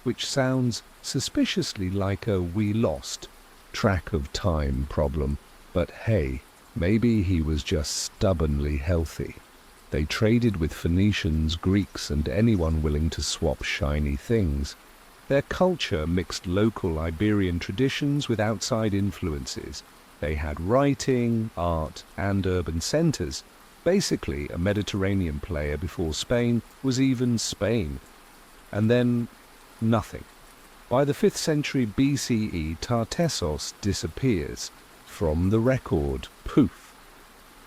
which sounds suspiciously like a we lost track of time problem, but hey, maybe he was just stubbornly healthy. They traded with Phoenicians, Greeks, and anyone willing to swap shiny things. Their culture mixed local Iberian traditions with outside influences. They had writing, art, and urban centres. Basically, a Mediterranean player before Spain was even Spain. And then, nothing. By the 5th century BCE, Tartessos disappears. From the record, poof.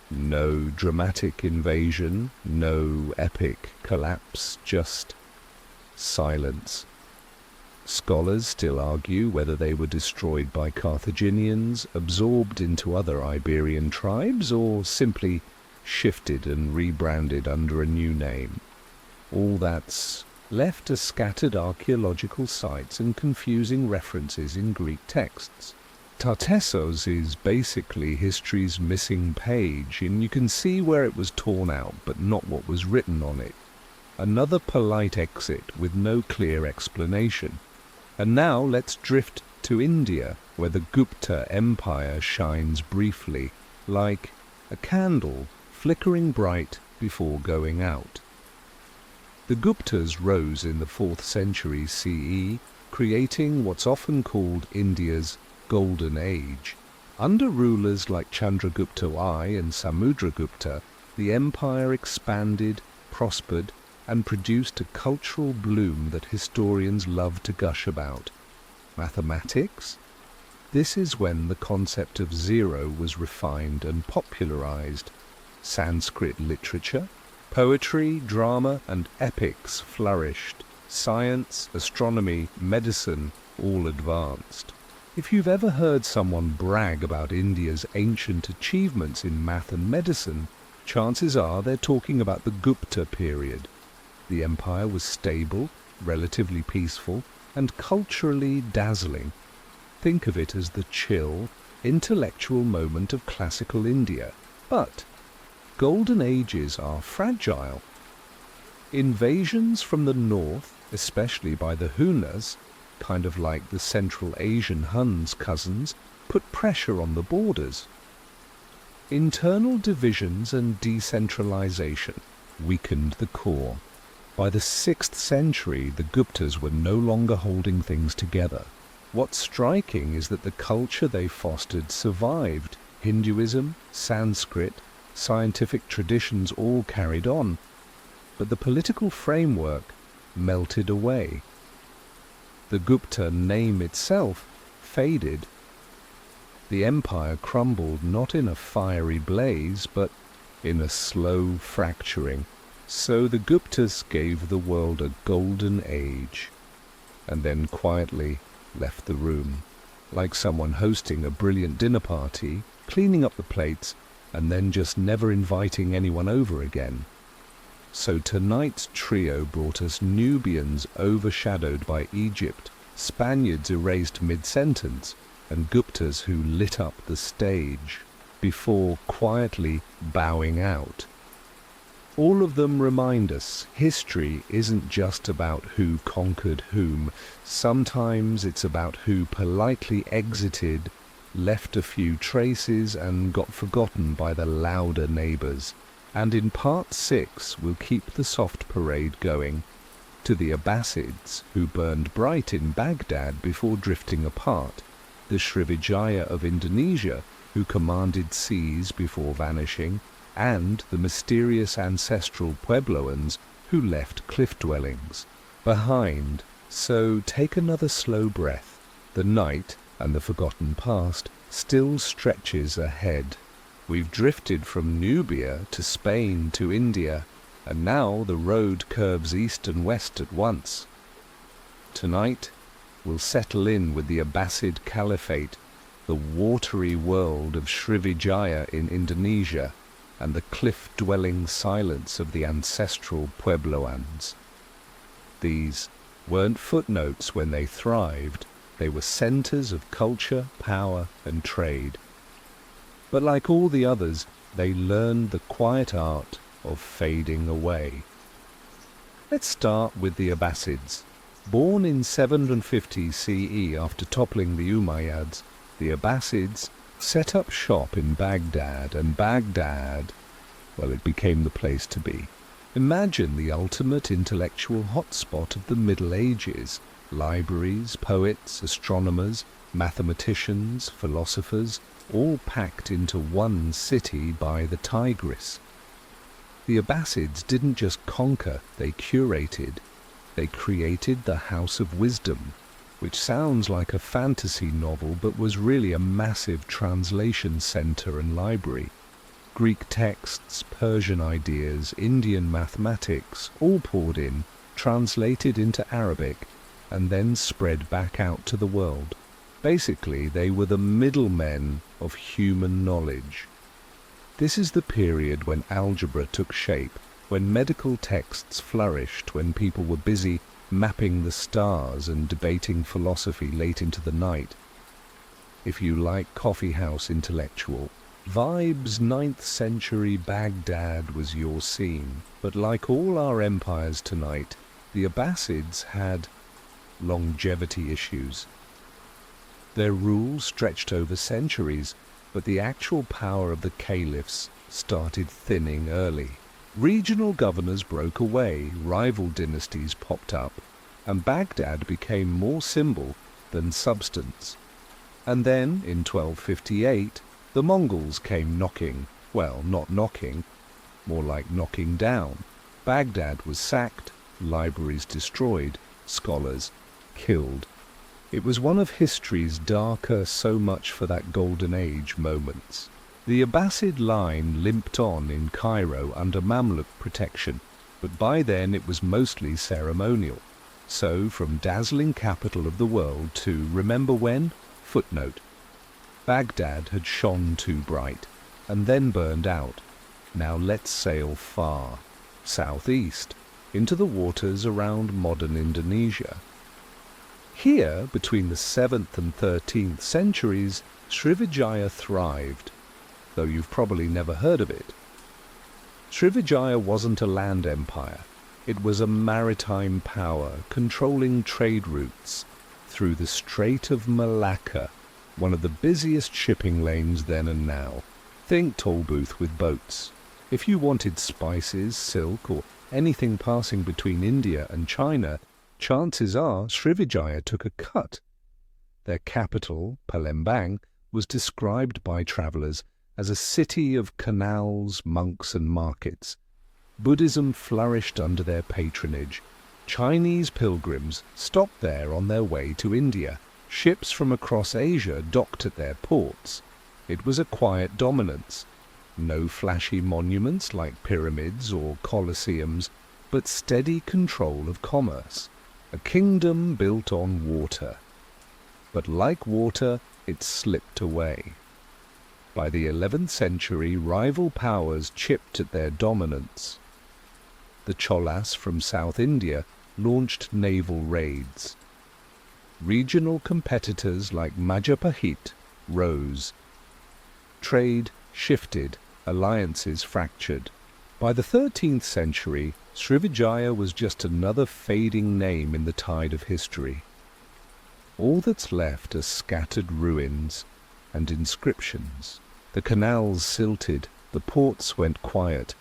No dramatic invasion, no epic collapse, just silence. Scholars still argue whether they were destroyed by Carthaginians, absorbed into other Iberian tribes, or simply shifted and rebranded under a new name. All that's left are scattered archaeological sites and confusing references in Greek texts. Tartessos is basically history's missing page, and you can see where it was torn out, but not what was written on it. Another polite exit with no clear explanation. And now let's drift to India, where the Gupta Empire shines briefly, like a candle flickering bright before going out. The Guptas rose in the 4th century CE, creating what's often called India's Golden Age. Under rulers like Chandragupta I and Samudragupta, the empire expanded, prospered, and produced a cultural bloom that historians love to gush about. Mathematics? This is when the concept of zero was refined and popularized. Sanskrit literature, poetry, drama, and epics flourished. Science, astronomy, medicine all advanced. If you've ever heard someone brag about India's ancient achievements in math and medicine, chances are they're talking about the Gupta period. The empire was stable, relatively peaceful, and culturally dazzling. Think of it as the chill, intellectual moment of classical India. But golden ages are fragile. Invasions from the north, especially by the Hunas, kind of like the Central Asian Huns' cousins, put pressure on the borders. Internal divisions and decentralization weakened the core. By the 6th century, the Guptas were no longer holding things together. What's striking is that the culture they fostered survived. Hinduism, Sanskrit, scientific traditions all carried on, but the political framework melted away. The Gupta name itself faded. The empire crumbled not in a fiery blaze, but in a slow fracturing. So the Guptas gave the world a golden age, and then quietly left the room, like someone hosting a brilliant dinner party, cleaning up the plates, and then just never inviting anyone over again. So tonight's trio brought us Nubians overshadowed by Egypt, Spaniards erased mid-sentence, and Guptas who lit up the stage before quietly bowing out. All of them remind us history isn't just about who conquered whom. Sometimes it's about who politely exited left a few traces and got forgotten by the louder neighbours. And in part 6 we'll keep the soft parade going to the Abbasids, who burned bright in Baghdad before drifting apart, the Srivijaya of Indonesia, who commanded seas before vanishing, and the mysterious ancestral Puebloans who left cliff dwellings behind. So take another slow breath. The night and the forgotten past still stretches ahead. We've drifted from Nubia to Spain to India, and now the road curves east and west at once. Tonight we'll settle in with the Abbasid Caliphate, the watery world of Srivijaya in Indonesia, and the cliff-dwelling silence of the ancestral Puebloans. These weren't footnotes when they thrived. They were centres of culture, power and trade. But like all the others, they learned the quiet art of fading away. Let's start with the Abbasids. Born in 750 CE after toppling the Umayyads, the Abbasids set up shop in Baghdad, and Baghdad, well, it became the place to be. Imagine the ultimate intellectual hotspot of the Middle Ages. Libraries, poets, astronomers, mathematicians, philosophers, all packed into one city by the Tigris. The Abbasids didn't just conquer, they curated. They created the House of Wisdom, which sounds like a fantasy novel but was really a massive translation center and library. Greek texts, Persian ideas, Indian mathematics, all poured in, translated into Arabic, and then spread back out to the world. Basically, they were the middlemen of human knowledge. This is the period when algebra took shape, when medical texts flourished, when people were busy mapping the stars and debating philosophy late into the night. If you like coffeehouse intellectual vibes, 9th century Baghdad was your scene. But like all our empires tonight, the Abbasids had longevity issues. Their rule stretched over centuries, but the actual power of the caliphs started thinning early. Regional governors broke away, rival dynasties popped up, and Baghdad became more symbol than substance. And then, in 1258, the Mongols came knocking. Well, not knocking, more like knocking down. Baghdad was sacked, libraries destroyed, scholars killed. It was one of history's darker so much for that golden age moments. The Abbasid line limped on in Cairo under Mamluk protection, but by then it was mostly ceremonial. So, from dazzling capital of the world to remember when? Footnote. Baghdad had shone too bright, and then burned out. Now let's sail far, southeast, into the waters around modern Indonesia. Here, between the 7th and 13th centuries, Srivijaya thrived, though you've probably never heard of it. Srivijaya wasn't a land empire. It was a maritime power controlling trade routes through the Strait of Malacca, one of the busiest shipping lanes then and now. Think toll booth with boats. If you wanted spices, silk, or anything passing between India and China, chances are Srivijaya took a cut. Their capital, Palembang, was described by travellers as a city of canals, monks and markets. Buddhism flourished under their patronage. Chinese pilgrims stopped there on their way to India. Ships from across Asia docked at their ports. It was a quiet dominance. No flashy monuments like pyramids or colosseums, but steady control of commerce. A kingdom built on water. But like water, it slipped away. By the 11th century, rival powers chipped at their dominance. The Cholas from South India launched naval raids. Regional competitors like Majapahit rose. Trade shifted, alliances fractured. By the 13th century, Srivijaya was just another fading name in the tide of history. All that's left are scattered ruins, and inscriptions. The canals silted, the ports went quiet,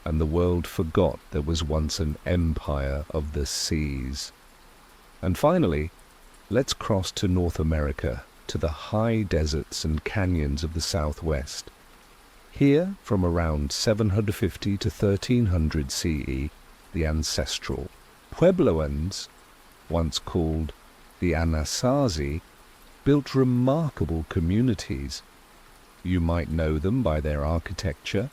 and the world forgot there was once an empire of the seas. And finally, let's cross to North America, to the high deserts and canyons of the Southwest. Here, from around 750 to 1300 CE, the ancestral Puebloans, once called the Anasazi, built remarkable communities. You might know them by their architecture,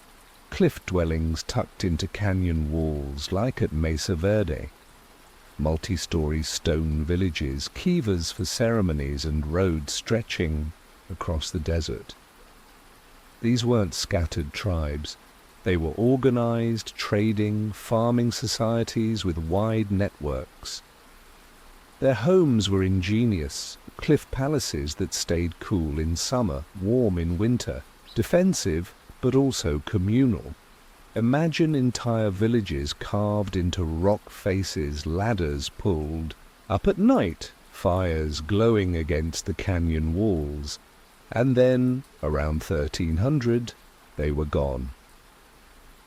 cliff dwellings tucked into canyon walls like at Mesa Verde, multi-story stone villages, kivas for ceremonies, and roads stretching across the desert. These weren't scattered tribes. They were organized, trading, farming societies with wide networks. Their homes were ingenious, cliff palaces that stayed cool in summer, warm in winter, defensive but also communal. Imagine entire villages carved into rock faces, ladders pulled. Up at night, fires glowing against the canyon walls. And then, around 1300, they were gone.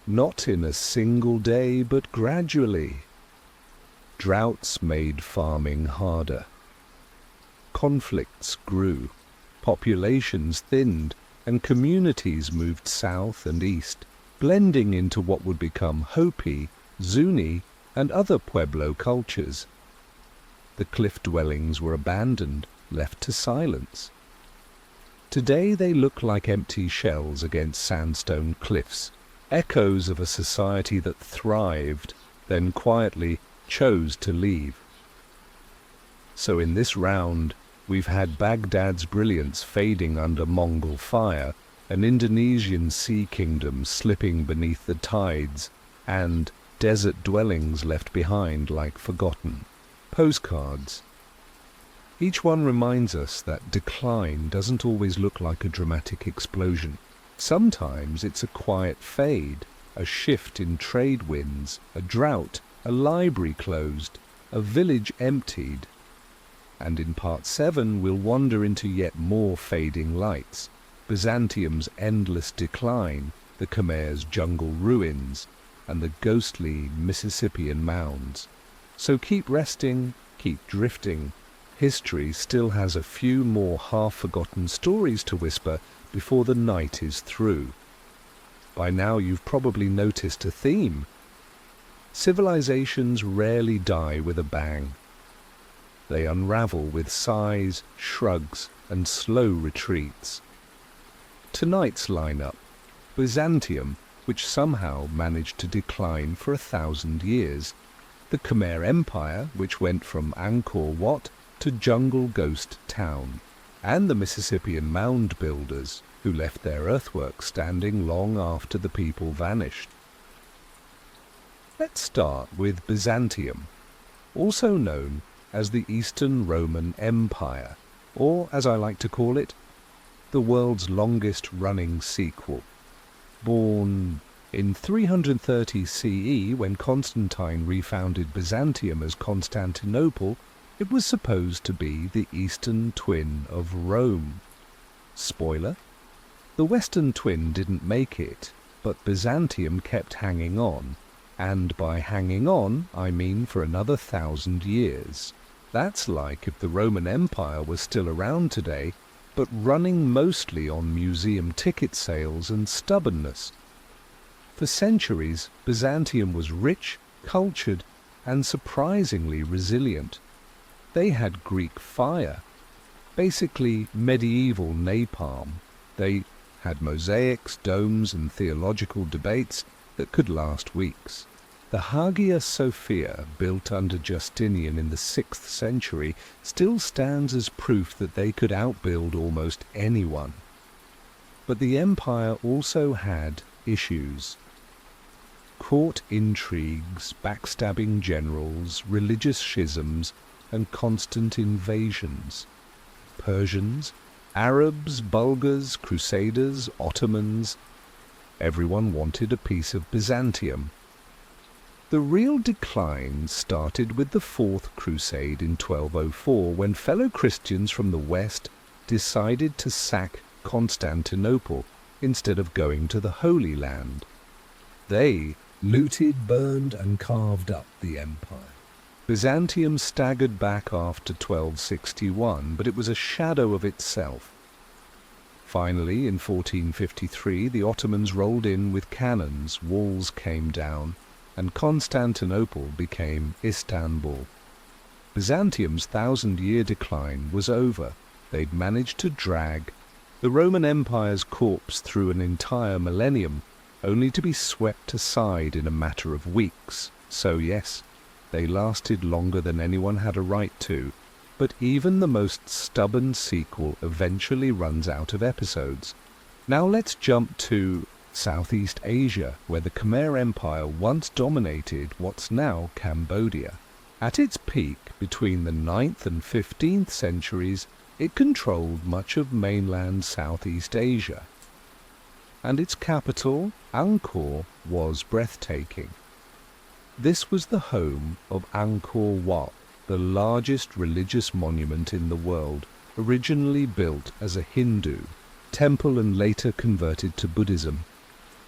Not in a single day, but gradually. Droughts made farming harder. Conflicts grew, populations thinned, and communities moved south and east, blending into what would become Hopi, Zuni, and other Pueblo cultures. The cliff dwellings were abandoned, left to silence. Today they look like empty shells against sandstone cliffs, echoes of a society that thrived, then quietly chose to leave. So in this round, we've had Baghdad's brilliance fading under Mongol fire, an Indonesian sea kingdom slipping beneath the tides, and desert dwellings left behind like forgotten postcards. Each one reminds us that decline doesn't always look like a dramatic explosion. Sometimes it's a quiet fade, a shift in trade winds, a drought, a library closed, a village emptied. And in part 7 we'll wander into yet more fading lights, Byzantium's endless decline, the Khmer's jungle ruins, and the ghostly Mississippian mounds. So keep resting, keep drifting. History still has a few more half-forgotten stories to whisper before the night is through. By now you've probably noticed a theme. Civilizations rarely die with a bang. They unravel with sighs, shrugs, and slow retreats. Tonight's lineup: Byzantium, which somehow managed to decline for 1,000 years, the Khmer Empire, which went from Angkor Wat to jungle ghost town, and the Mississippian mound builders, who left their earthworks standing long after the people vanished. Let's start with Byzantium, also known as the Eastern Roman Empire, or, as I like to call it, the world's longest-running sequel. Born in 330 CE, when Constantine refounded Byzantium as Constantinople, it was supposed to be the eastern twin of Rome. Spoiler: the western twin didn't make it, but Byzantium kept hanging on, and by hanging on, I mean for another 1,000 years. That's like if the Roman Empire was still around today, but running mostly on museum ticket sales and stubbornness. For centuries, Byzantium was rich, cultured, and surprisingly resilient. They had Greek fire, basically medieval napalm. They had mosaics, domes, and theological debates that could last weeks. The Hagia Sophia, built under Justinian in the 6th century, still stands as proof that they could outbuild almost anyone. But the empire also had issues. Court intrigues, backstabbing generals, religious schisms, and constant invasions. Persians, Arabs, Bulgars, Crusaders, Ottomans. Everyone wanted a piece of Byzantium. The real decline started with the Fourth Crusade in 1204, when fellow Christians from the West decided to sack Constantinople, instead of going to the Holy Land. They looted, burned, and carved up the empire. Byzantium staggered back after 1261, but it was a shadow of itself. Finally, in 1453, the Ottomans rolled in with cannons, walls came down, and Constantinople became Istanbul. Byzantium's 1,000-year decline was over. They'd managed to drag the Roman Empire's corpse through an entire millennium, only to be swept aside in a matter of weeks. So yes, they lasted longer than anyone had a right to, but even the most stubborn sequel eventually runs out of episodes. Now let's jump to Southeast Asia, where the Khmer Empire once dominated what's now Cambodia. At its peak, between the 9th and 15th centuries, it controlled much of mainland Southeast Asia, and its capital, Angkor, was breathtaking. This was the home of Angkor Wat, the largest religious monument in the world, originally built as a Hindu temple and later converted to Buddhism.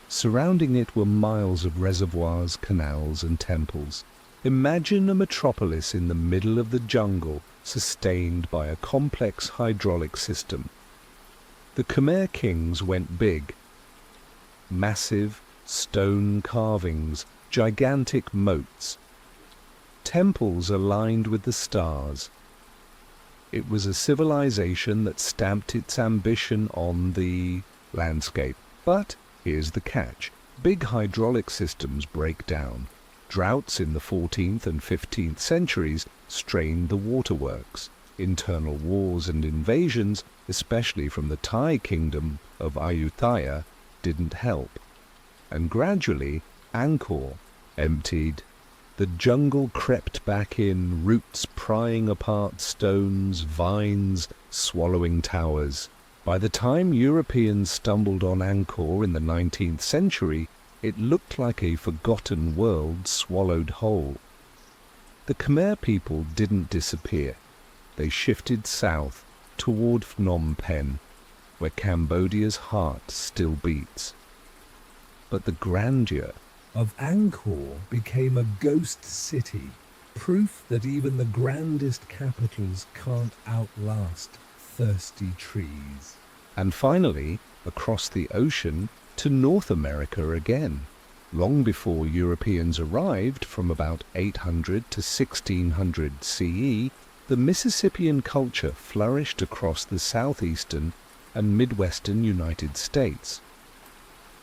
Surrounding it were miles of reservoirs, canals, and temples. Imagine a metropolis in the middle of the jungle, sustained by a complex hydraulic system. The Khmer kings went big. Massive stone carvings, gigantic moats, temples aligned with the stars. It was a civilization that stamped its ambition on the landscape. But here's the catch. Big hydraulic systems break down. Droughts in the 14th and 15th centuries strained the waterworks. Internal wars and invasions, especially from the Thai kingdom of Ayutthaya, didn't help. And gradually, Angkor emptied. The jungle crept back in, roots prying apart stones, vines swallowing towers. By the time Europeans stumbled on Angkor in the 19th century, it looked like a forgotten world swallowed whole. The Khmer people didn't disappear. They shifted south toward Phnom Penh, where Cambodia's heart still beats. But the grandeur of Angkor became a ghost city, proof that even the grandest capitals can't outlast thirsty trees. And finally, across the ocean to North America again. Long before Europeans arrived, from about 800 to 1600 CE, the Mississippian culture flourished across the southeastern and midwestern United States.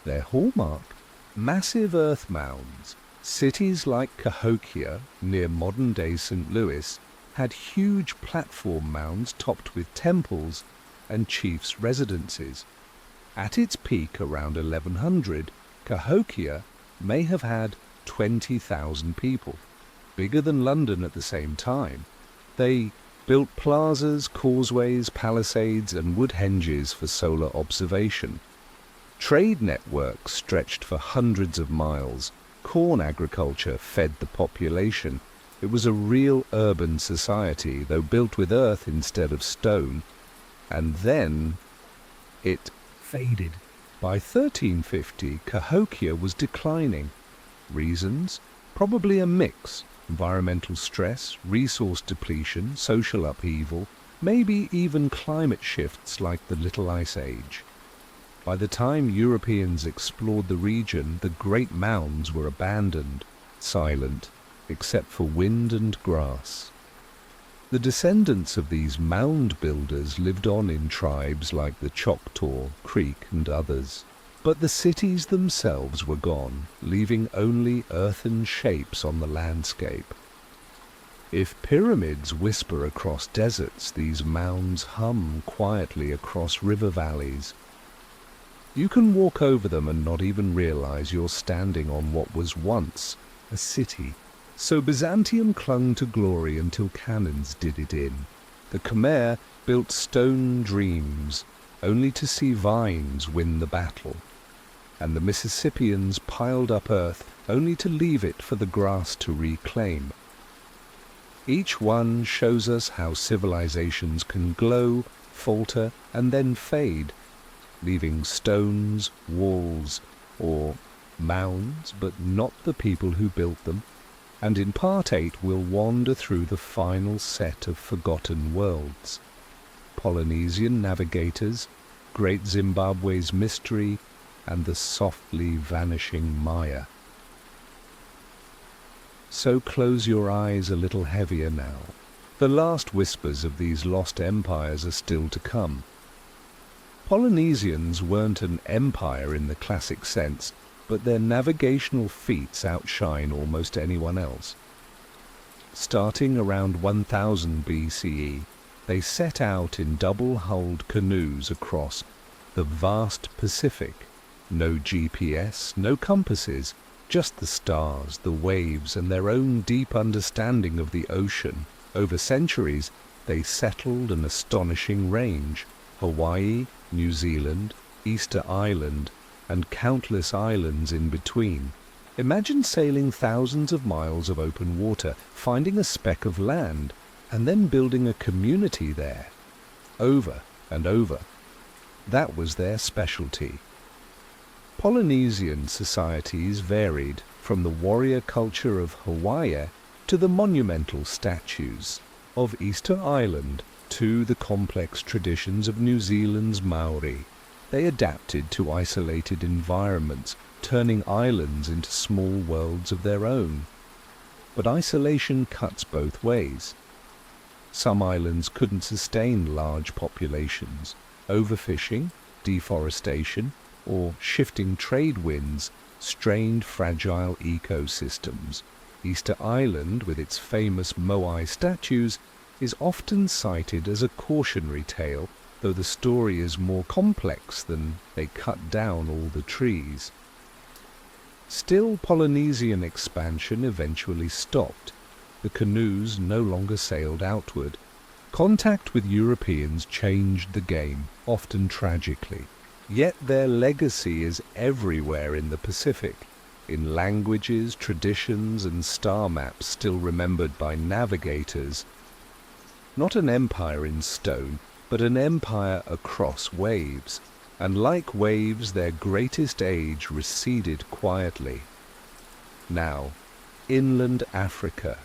Their hallmark? Massive earth mounds. Cities like Cahokia, near modern-day St. Louis, had huge platform mounds topped with temples and chiefs' residences. At its peak around 1100, Cahokia may have had 20,000 people, bigger than London at the same time. They built plazas, causeways, palisades, and wood henges for solar observation. Trade networks stretched for hundreds of miles. Corn agriculture fed the population. It was a real urban society, though built with earth instead of stone. And then it faded. By 1350, Cahokia was declining. Reasons? Probably a mix. Environmental stress, resource depletion, social upheaval, maybe even climate shifts like the Little Ice Age. By the time Europeans explored the region, the great mounds were abandoned, silent, except for wind and grass. The descendants of these mound builders lived on in tribes like the Choctaw, Creek, and others. But the cities themselves were gone, leaving only earthen shapes on the landscape. If pyramids whisper across deserts, these mounds hum quietly across river valleys. You can walk over them and not even realize you're standing on what was once a city. So Byzantium clung to glory until cannons did it in. The Khmer built stone dreams, only to see vines win the battle. And the Mississippians piled up earth, only to leave it for the grass to reclaim. Each one shows us how civilizations can glow, falter, and then fade, leaving stones, walls, or mounds, but not the people who built them. And in Part 8 we'll wander through the final set of forgotten worlds. Polynesian navigators, Great Zimbabwe's mystery, and the softly vanishing Maya. So close your eyes a little heavier now. The last whispers of these lost empires are still to come. Polynesians weren't an empire in the classic sense, but their navigational feats outshine almost anyone else. Starting around 1000 BCE, they set out in double-hulled canoes across the vast Pacific. No GPS, no compasses, just the stars, the waves, and their own deep understanding of the ocean. Over centuries, they settled an astonishing range: Hawaii, New Zealand, Easter Island, and countless islands in between. Imagine sailing thousands of miles of open water, finding a speck of land, and then building a community there, over and over. That was their specialty. Polynesian societies varied from the warrior culture of Hawaii to the monumental statues of Easter Island to the complex traditions of New Zealand's Maori. They adapted to isolated environments, turning islands into small worlds of their own. But isolation cuts both ways. Some islands couldn't sustain large populations. Overfishing, deforestation, or shifting trade winds strained fragile ecosystems. Easter Island, with its famous Moai statues, is often cited as a cautionary tale, though the story is more complex than they cut down all the trees. Still, Polynesian expansion eventually stopped. The canoes no longer sailed outward. Contact with Europeans changed the game, often tragically. Yet their legacy is everywhere in the Pacific, in languages, traditions, and star maps still remembered by navigators. Not an empire in stone, but an empire across waves, and like waves their greatest age receded quietly. Now, inland Africa.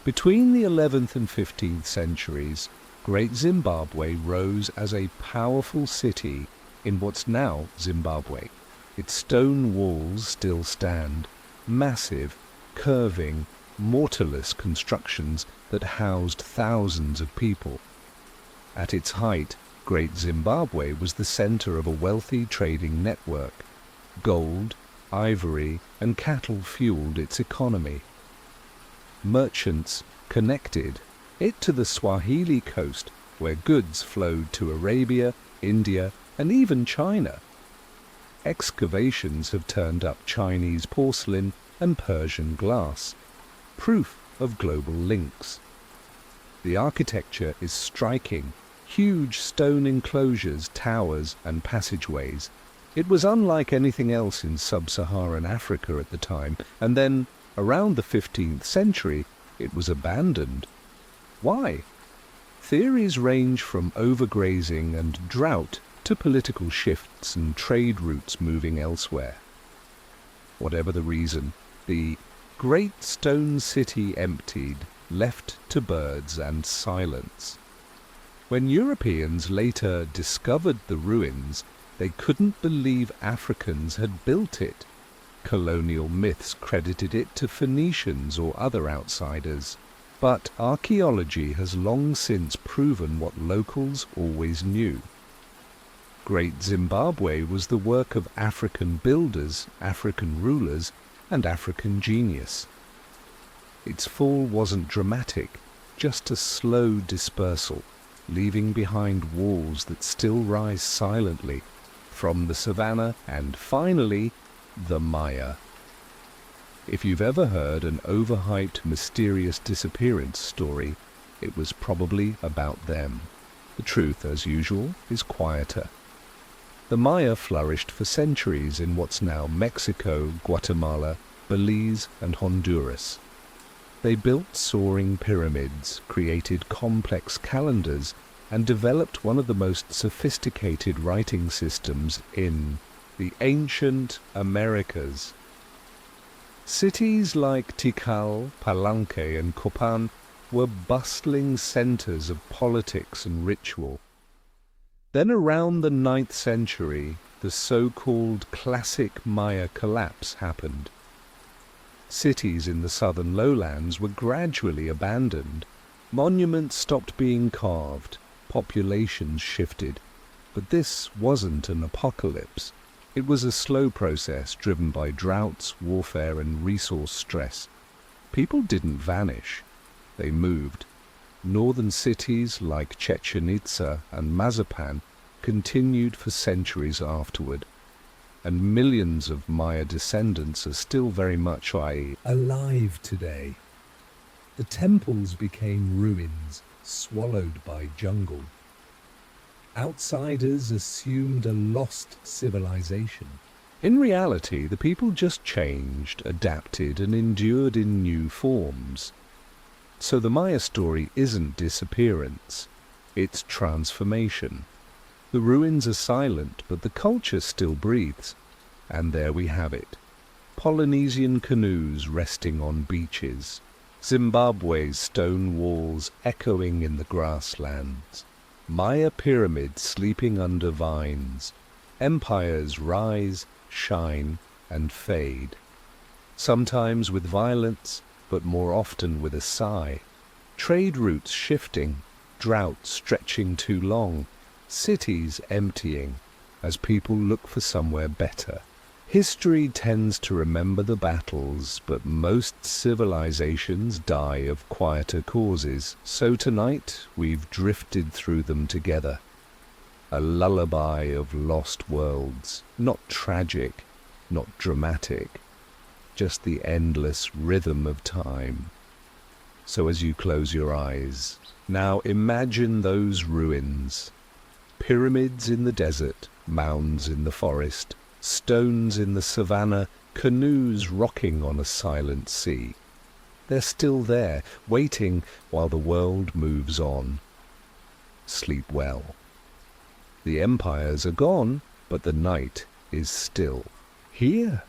Between the 11th and 15th centuries, Great Zimbabwe rose as a powerful city in what's now Zimbabwe. Its stone walls still stand, massive, curving, mortarless constructions that housed thousands of people. At its height, Great Zimbabwe was the center of a wealthy trading network. Gold, ivory, and cattle fueled its economy. Merchants connected it to the Swahili coast, where goods flowed to Arabia, India, and even China. Excavations have turned up Chinese porcelain and Persian glass, proof of global links. The architecture is striking. Huge stone enclosures, towers, and passageways. It was unlike anything else in sub-Saharan Africa at the time, and then, around the 15th century, it was abandoned. Why? Theories range from overgrazing and drought to political shifts and trade routes moving elsewhere. Whatever the reason, the great stone city emptied, left to birds and silence. When Europeans later discovered the ruins, they couldn't believe Africans had built it. Colonial myths credited it to Phoenicians or other outsiders. But archaeology has long since proven what locals always knew. Great Zimbabwe was the work of African builders, African rulers, and African genius. Its fall wasn't dramatic, just a slow dispersal, leaving behind walls that still rise silently from the savannah and, finally, the Maya. If you've ever heard an overhyped, mysterious disappearance story, it was probably about them. The truth, as usual, is quieter. The Maya flourished for centuries in what's now Mexico, Guatemala, Belize, and Honduras. They built soaring pyramids, created complex calendars, and developed one of the most sophisticated writing systems in the ancient Americas. Cities like Tikal, Palenque, and Copan were bustling centers of politics and ritual. Then around the 9th century, the so-called classic Maya collapse happened. Cities in the southern lowlands were gradually abandoned. Monuments stopped being carved, populations shifted. But this wasn't an apocalypse. It was a slow process driven by droughts, warfare, and resource stress. People didn't vanish. They moved. Northern cities like Chichen Itza and Mazapan continued for centuries afterward, and millions of Maya descendants are still very much alive today. The temples became ruins, swallowed by jungle. Outsiders assumed a lost civilization. In reality, the people just changed, adapted, and endured in new forms. So the Maya story isn't disappearance, it's transformation. The ruins are silent, but the culture still breathes. And there we have it. Polynesian canoes resting on beaches. Zimbabwe's stone walls echoing in the grasslands. Maya pyramids sleeping under vines. Empires rise, shine, and fade. Sometimes with violence, but more often with a sigh. Trade routes shifting, droughts stretching too long, cities emptying as people look for somewhere better. History tends to remember the battles, but most civilizations die of quieter causes. So tonight we've drifted through them together. A lullaby of lost worlds, not tragic, not dramatic, just the endless rhythm of time. So as you close your eyes, now imagine those ruins. Pyramids in the desert, mounds in the forest, stones in the savannah, canoes rocking on a silent sea. They're still there, waiting while the world moves on. Sleep well. The empires are gone, but the night is still. Here